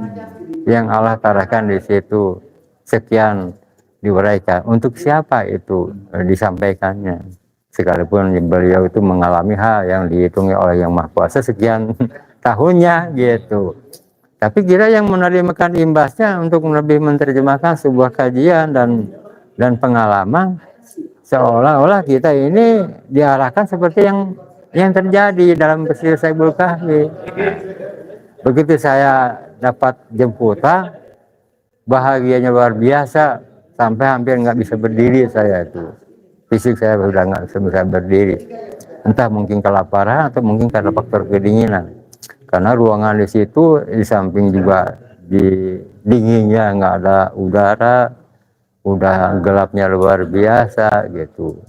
yang Allah tarahkan di situ. Sekian diuraikan. Untuk siapa itu disampaikannya? Sekalipun beliau itu mengalami hal yang dihitungi oleh Yang Maha Kuasa sekian tahunnya gitu. Tapi kira yang menerima imbasnya untuk lebih menerjemahkan sebuah kajian dan pengalaman, seolah-olah kita ini diarahkan seperti yang terjadi dalam pesisir Saibul Kahfi. Begitu saya dapat jemputan, bahagianya luar biasa, sampai hampir nggak bisa berdiri saya itu. Fisik saya sudah nggak bisa berdiri. Entah mungkin kelaparan atau mungkin karena faktor kedinginan. Karena ruangan di situ, di samping juga di dinginnya nggak ada udara, udah gelapnya luar biasa gitu.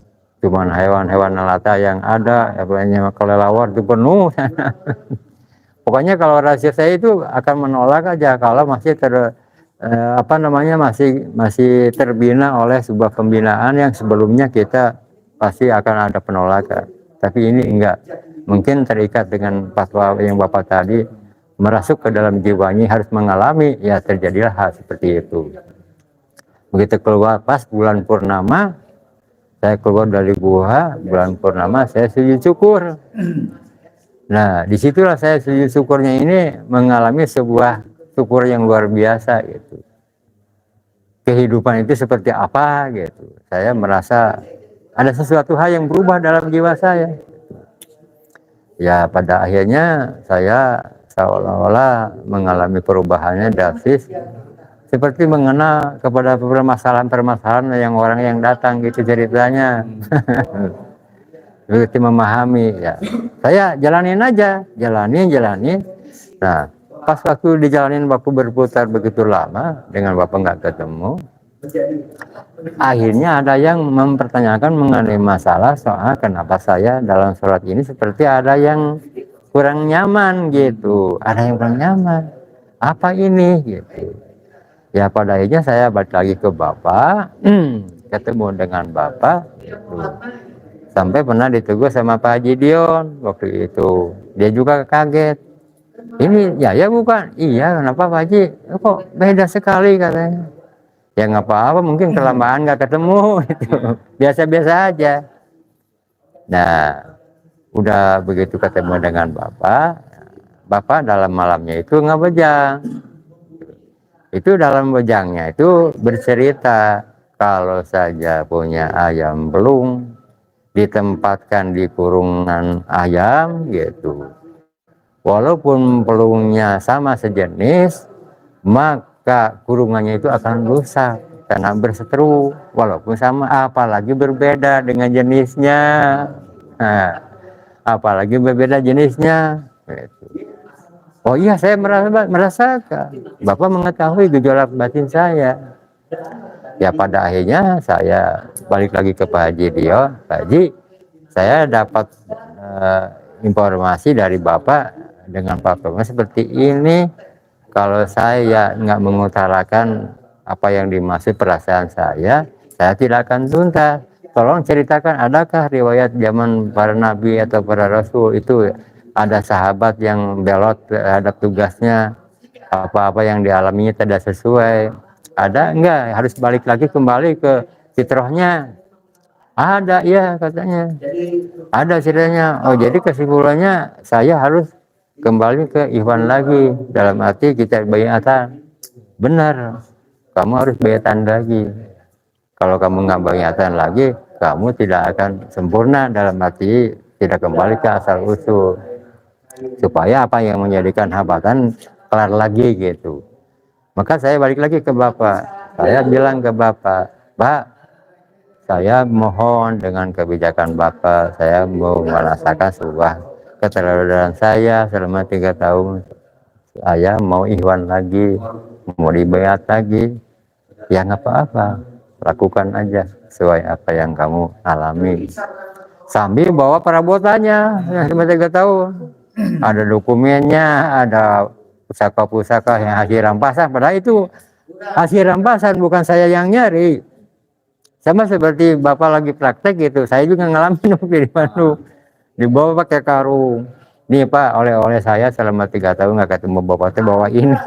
Cuman hewan-hewan melata yang ada, apalagi kelelawar itu penuh. Pokoknya kalau rahasia saya itu akan menolak aja kalau masih masih terbina oleh sebuah pembinaan yang sebelumnya kita pasti akan ada penolakan. Tapi ini enggak, mungkin terikat dengan fatwa yang Bapak tadi, merasuk ke dalam jiwanya, harus mengalami, ya terjadilah hal seperti itu. Begitu keluar pas bulan purnama, saya keluar dari gua, bulan purnama saya sujud syukur. Nah, disitulah saya sujud syukurnya ini mengalami sebuah syukur yang luar biasa gitu. Kehidupan itu seperti apa gitu. Saya merasa ada sesuatu hal yang berubah dalam jiwa saya. Ya pada akhirnya saya seolah-olah mengalami perubahannya drastis, seperti mengenal kepada permasalahan-permasalahan yang orang yang datang gitu ceritanya. Seperti memahami ya. Saya jalanin aja, jalanin. Nah, pas waktu dijalanin waktu berputar begitu lama dengan Bapak nggak ketemu, akhirnya ada yang mempertanyakan mengenai masalah soal kenapa saya dalam sholat ini seperti ada yang kurang nyaman gitu, ada yang kurang nyaman. Apa ini gitu? Ya pada akhirnya saya balik lagi ke Bapak, ketemu dengan Bapak gitu. Sampai pernah ditegur sama Pak Haji Dion waktu itu. Dia juga kaget. Ini ya bukan? Iya, kenapa Pak Haji? Kok beda sekali katanya. Ya nggak apa-apa, mungkin kelamaan nggak ketemu. Gitu. Biasa-biasa aja. Nah, udah begitu ketemu dengan Bapak dalam malamnya itu nggak bejang. Itu dalam bejangnya itu bercerita, kalau saja punya ayam belum ditempatkan di kurungan ayam gitu, walaupun pelungnya sama sejenis, maka kurungannya itu akan rusak karena berseteru walaupun sama, apalagi berbeda dengan jenisnya. Nah, apalagi berbeda jenisnya gitu. Oh iya, saya merasakan. Bapak mengetahui gejolak batin saya. Ya pada akhirnya saya balik lagi ke Pak Haji Dio. Pak Haji, saya dapat informasi dari Bapak dengan Pak Prof seperti ini. Kalau saya nggak mengutarakan apa yang dimaksud perasaan saya tidak akan tuntas. Tolong ceritakan, adakah riwayat zaman para nabi atau para rasul itu ada sahabat yang belot terhadap tugasnya, apa-apa yang dialaminya tidak sesuai? Ada enggak? Harus balik lagi kembali ke fitrahnya. Ada ya katanya. Ada ceritanya. Oh jadi kesimpulannya saya harus kembali ke ikhwan lagi. Dalam arti kita bayatan. Benar. Kamu harus bayatan lagi. Kalau kamu nggak bayatan lagi, kamu tidak akan sempurna, dalam arti tidak kembali ke asal usul. Supaya apa yang menjadikan hambatan kelar lagi gitu. Maka saya balik lagi ke Bapak. Saya bilang ke Bapak, Pak, saya mohon dengan kebijakan Bapak, saya mau merasakan sebuah keteladanan saya selama 3 tahun. Saya mau ikhwan lagi, mau dibayat lagi. Ya nggak apa-apa, lakukan aja sesuai apa yang kamu alami. Sambil bawa perabotannya yang selama 3 tahun. Ada dokumennya, ada pusaka-pusaka yang hasil rampasan, padahal itu hasil rampasan, bukan saya yang nyari. Sama seperti Bapak lagi praktek gitu, saya juga ngalamin di Bandung, dibawa pakai karung. Nih Pak, oleh-oleh saya selama 3 tahun nggak ketemu Bapak, bawa ini.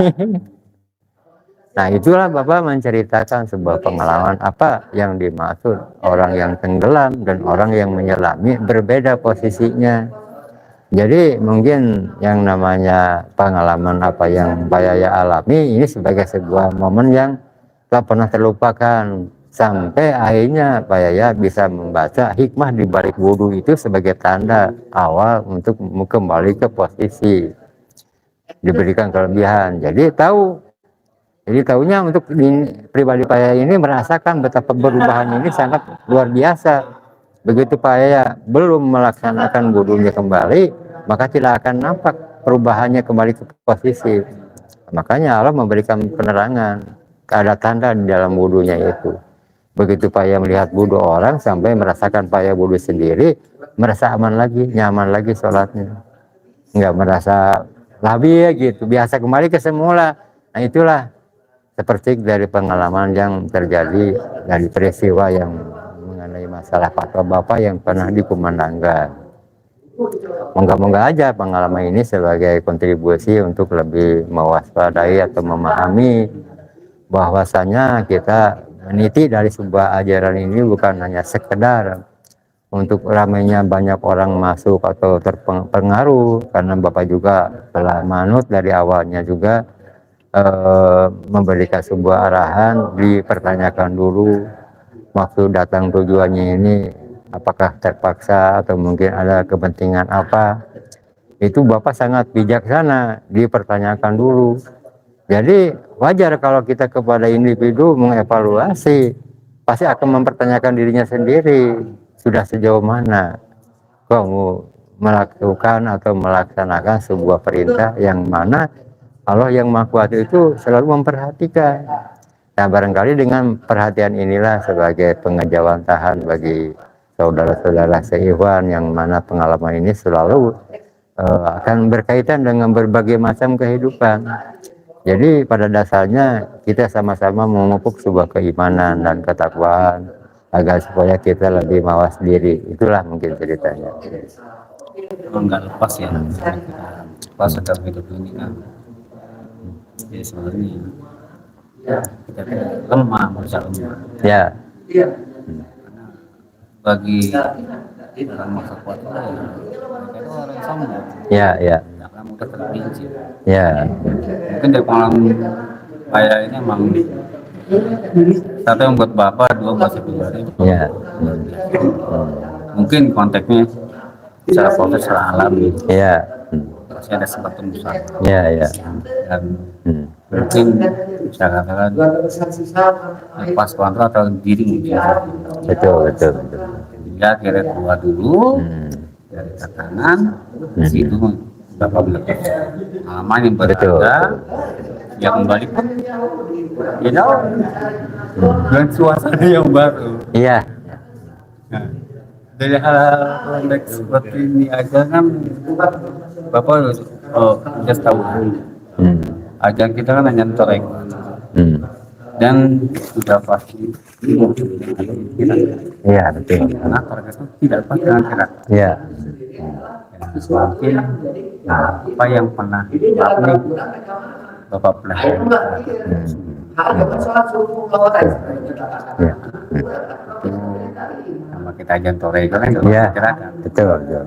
Nah itulah Bapak menceritakan sebuah pengalaman apa yang dimaksud orang yang tenggelam dan orang yang menyelami, berbeda posisinya. Jadi mungkin yang namanya pengalaman apa yang Pak Yaya alami ini sebagai sebuah momen yang tak pernah terlupakan. Sampai akhirnya Pak Yaya bisa membaca hikmah di balik wudhu itu sebagai tanda awal untuk kembali ke posisi. Diberikan kelebihan. Jadi tahunya untuk pribadi Pak Yaya ini merasakan betapa perubahan ini sangat luar biasa. Begitu Pak Yaya belum melaksanakan wudhunya kembali, maka tidak akan nampak perubahannya kembali ke posisi. Makanya Allah memberikan penerangan, ada tanda di dalam wudhunya itu. Begitu payah melihat wudhu orang sampai merasakan payah wudhu sendiri, merasa aman lagi, nyaman lagi sholatnya, nggak merasa labil gitu, biasa kembali ke semula. Nah itulah seperti dari pengalaman yang terjadi dari peristiwa yang mengenai masalah fatwa Bapak yang pernah dikumandangkan. Moga-moga aja pengalaman ini sebagai kontribusi untuk lebih mewaspadai atau memahami bahwasanya kita meniti dari sebuah ajaran ini bukan hanya sekedar untuk ramainya banyak orang masuk atau terpengaruh, karena Bapak juga telah manut dari awalnya juga memberikan sebuah arahan, dipertanyakan dulu waktu datang tujuannya ini apakah terpaksa atau mungkin ada kepentingan apa. Itu Bapak sangat bijaksana, dipertanyakan dulu. Jadi wajar kalau kita kepada individu mengevaluasi, pasti akan mempertanyakan dirinya sendiri, sudah sejauh mana kamu melakukan atau melaksanakan sebuah perintah yang mana Allah yang Maha Kuasa itu selalu memperhatikan. Nah barangkali dengan perhatian inilah sebagai pengejawantahan bagi saudara-saudara seikhwan yang mana pengalaman ini selalu akan berkaitan dengan berbagai macam kehidupan. Jadi pada dasarnya kita sama-sama memupuk sebuah keimanan dan ketakwaan agar supaya kita lebih mawas diri. Itulah mungkin ceritanya. Nggak lepas ya, pas dalam hidup ini kan. Jadi sebenarnya kita lemah, merasa lemah. Ya. Bagi orang masa kuat itu ya, mereka itu orang yang sombong. Ya, ya. Karena mudah terpincin. Ya. Mungkin dari pengalaman saya ini emang tapi yang buat Bapak dua masih pribadi. Ya. Mungkin konteksnya secara proses secara alami. Ya. Saya ada sempat tembus Ya, ya. dan mungkin saya katakan lepas kontrol atau diri mungkin. Betul, betul, betul. Ya kira keluar dulu dari tekanan, situ Bapak melakukan pengalaman yang berharga, ya kembali pun, dengan suasana yang baru. Iya. Nah, dari hal konteks seperti ini aja kan, Bapak just tahu, ajaran kita kan hanya torek, dan sudah pasti Iya, betul. karena torek itu tidak lepas dengan gerak. Iya. Mungkin apa yang pernah Bapak pelajari Iya. sama kita ajan torek itu kan Iya. gerakan. Betul, betul.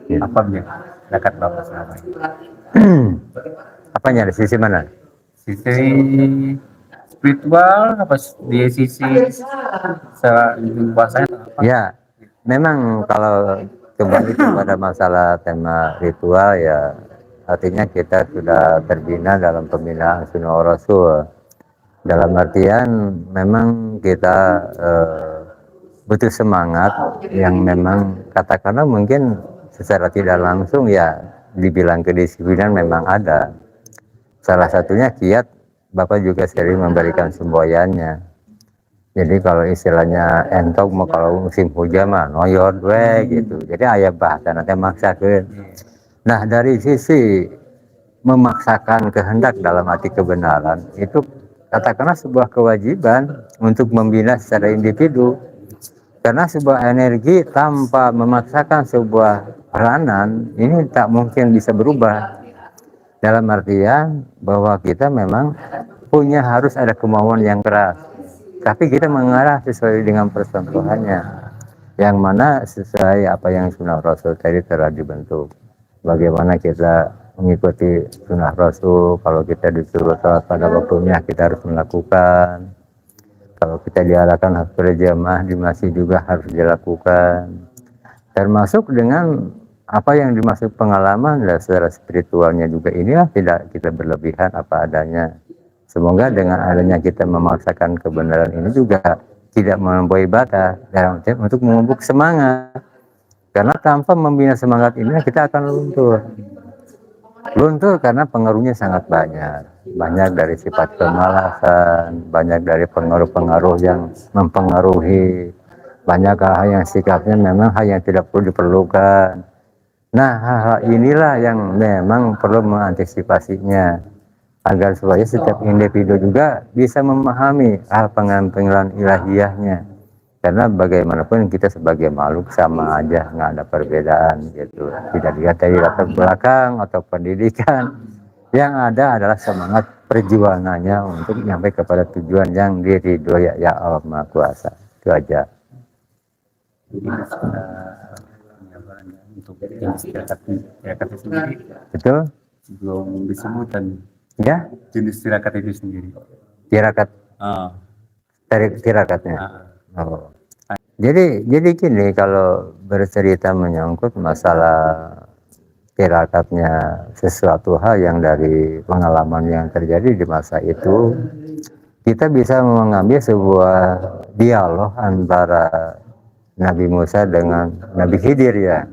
Itu apa yang dekat Bapak selama ini? Apanya, di sisi mana? Sisi spiritual apa di sisi bahasanya apa? Ya, memang kalau kembali kepada masalah tema ritual ya, artinya kita sudah terbina dalam pembinaan Sunnah Rasul. Dalam artian memang kita butuh semangat yang memang katakanlah mungkin secara tidak langsung ya dibilang kedisiplinan memang ada. Salah satunya kiat Bapak juga sering memberikan semboyannya. Jadi kalau istilahnya entok mau kalau musim hujan mah noyor we gitu. Jadi ayah bahasa nanti maksakan. Nah dari sisi memaksakan kehendak dalam arti kebenaran itu katakanlah sebuah kewajiban untuk membina secara individu. Karena sebuah energi tanpa memaksakan sebuah peranan ini tak mungkin bisa berubah. Dalam artian bahwa kita memang punya harus ada kemauan yang keras. Tapi kita mengarah sesuai dengan persentuhannya, yang mana sesuai apa yang Sunnah Rasul tadi telah dibentuk. Bagaimana kita mengikuti Sunnah Rasul, kalau kita disuruh sholat pada waktunya kita harus melakukan. Kalau kita diarahkan harus berjamaah di masjid juga harus dilakukan. Termasuk dengan apa yang dimaksud pengalaman dan secara spiritualnya juga inilah tidak kita berlebihan apa adanya. Semoga dengan adanya kita memaksakan kebenaran ini juga tidak melampaui batas dalam untuk memupuk semangat. Karena tanpa membina semangat ini kita akan luntur. Luntur karena pengaruhnya sangat banyak. banyak dari sifat kemalasan, banyak dari pengaruh-pengaruh yang mempengaruhi, banyak hal yang sikapnya memang hal yang tidak perlu diperlukan. Nah, hal-hal inilah yang memang perlu mengantisipasinya agar supaya setiap individu juga bisa memahami hal pengampilan ilahiyahnya. Karena bagaimanapun kita sebagai makhluk sama aja, nggak ada perbedaan gitu. Tidak dilihat dari latar belakang atau pendidikan. Yang ada adalah semangat perjuangannya untuk sampai kepada tujuan yang diridhoi ya Allah Maha Kuasa. Itu aja. Jadi untuk jenis tirakat itu sendiri Betul? belum disebutkan Ya, jenis tirakat itu sendiri. tirakat, Ah, tirakatnya. ah, Oh. Jadi gini, kalau bercerita menyangkut masalah tirakatnya sesuatu hal yang dari pengalaman yang terjadi di masa itu, kita bisa mengambil sebuah dialog antara Nabi Musa dengan Nabi Khidir ya.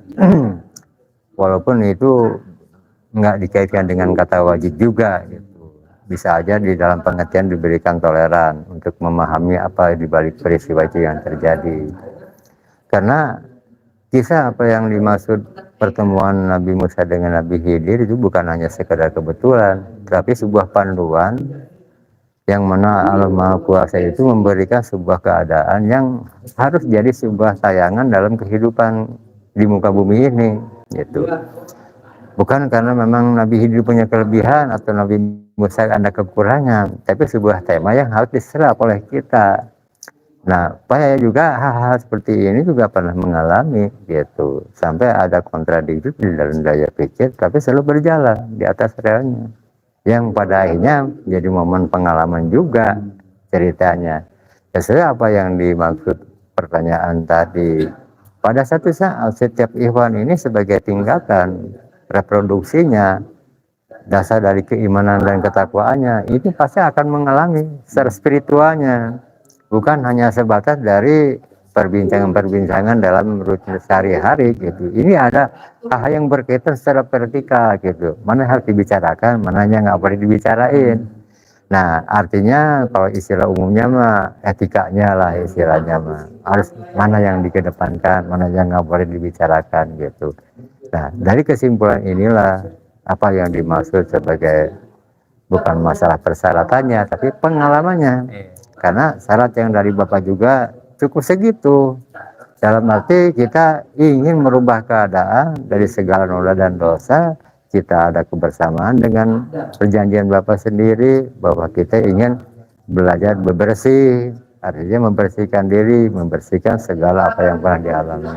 Walaupun itu nggak dikaitkan dengan kata wajib juga gitu. Bisa aja di dalam pengertian diberikan toleran untuk memahami apa di balik peristiwa itu yang terjadi. Karena kisah apa yang dimaksud pertemuan Nabi Musa dengan Nabi Khidir itu bukan hanya sekedar kebetulan, tapi sebuah panduan yang mana Allah Maha Kuasa itu memberikan sebuah keadaan yang harus jadi sebuah tayangan dalam kehidupan di muka bumi ini gitu. Bukan karena memang Nabi Khidir punya kelebihan atau Nabi Musa ada kekurangan, tapi sebuah tema yang harus diserap oleh kita. Nah, saya juga hal-hal seperti ini juga pernah mengalami gitu. Sampai ada kontradiksi di dalam daya pikir, tapi selalu berjalan di atas relnya. Yang pada akhirnya jadi momen pengalaman juga ceritanya. Sesuai apa yang dimaksud pertanyaan tadi. Pada satu saat setiap ikhwan ini sebagai tingkatan reproduksinya, dasar dari keimanan dan ketakwaannya, ini pasti akan mengalami secara spiritualnya. Bukan hanya sebatas dari perbincangan-perbincangan dalam rutin sehari-hari gitu. Ini ada hal yang berkaitan secara vertikal gitu. Mana harus dibicarakan, mana yang nggak boleh dibicarain. Nah, artinya kalau istilah umumnya mah etikanya lah istilahnya mah. Harus mana yang dikedepankan, mana yang nggak boleh dibicarakan gitu. Nah, dari kesimpulan inilah apa yang dimaksud sebagai bukan masalah persyaratannya, tapi pengalamannya. Karena syarat yang dari Bapak juga cukup segitu. Dalam arti kita ingin merubah keadaan dari segala noda dan dosa, kita ada kebersamaan dengan perjanjian Bapak sendiri, bahwa kita ingin belajar bebersih, artinya membersihkan diri, membersihkan segala apa yang pernah dialami.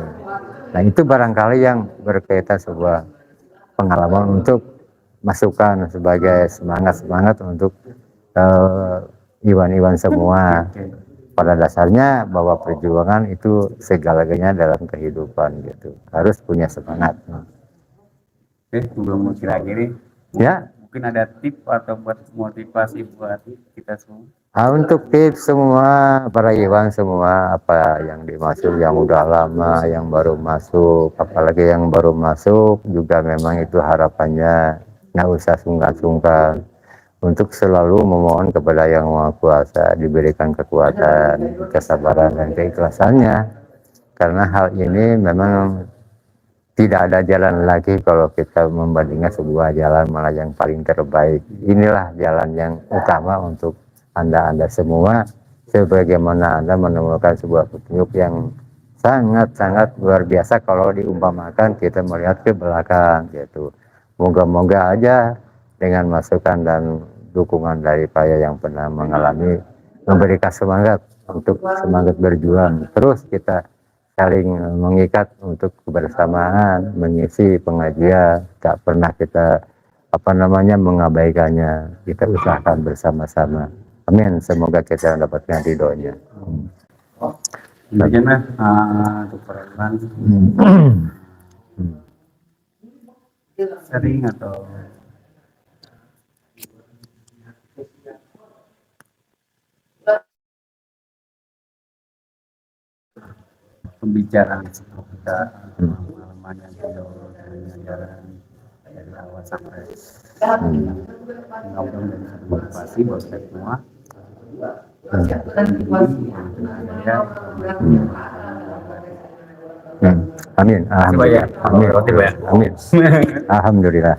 Nah, itu barangkali yang berkaitan sebuah pengalaman untuk masukan sebagai semangat-semangat untuk iwan-iwan semua. Pada dasarnya bahwa perjuangan itu segalanya dalam kehidupan gitu. Harus punya semangat. Oke, sebelum akhir Ya, mungkin ada tip atau buat motivasi buat kita semua. untuk tips semua para iwan semua, apa yang dimaksud yang udah lama, yang baru masuk, apalagi yang baru masuk juga memang itu harapannya nggak usah sungkan-sungkan untuk selalu memohon kepada Yang Maha Kuasa diberikan kekuatan, kesabaran dan keikhlasannya. Karena hal ini memang tidak ada jalan lagi kalau kita membandingkan sebuah jalan malah yang paling terbaik. Inilah jalan yang utama untuk Anda semua, sebagaimana Anda menemukan sebuah petunjuk yang sangat-sangat luar biasa kalau diumpamakan kita melihat ke belakang gitu. Moga-moga aja dengan masukan dan dukungan dari Pak yang pernah mengalami memberikan semangat untuk semangat berjuang. Terus kita saling mengikat untuk kebersamaan, mengisi pengajian, tak pernah kita mengabaikannya. Kita usahakan bersama-sama. Amin. Semoga kita mendapatkan ridhonya. Bagaimana untuk perempuan sering atau pembicaraan kita pengalaman yang beliau dengan ajaran dari awal sampai Hmm. mudah-mudahan bisa motivasi buat kita semua. Hmm. Ya, Hmm. Amin. Coba ya. Amin. Roti, Pak, ya. Amin. Alhamdulillah.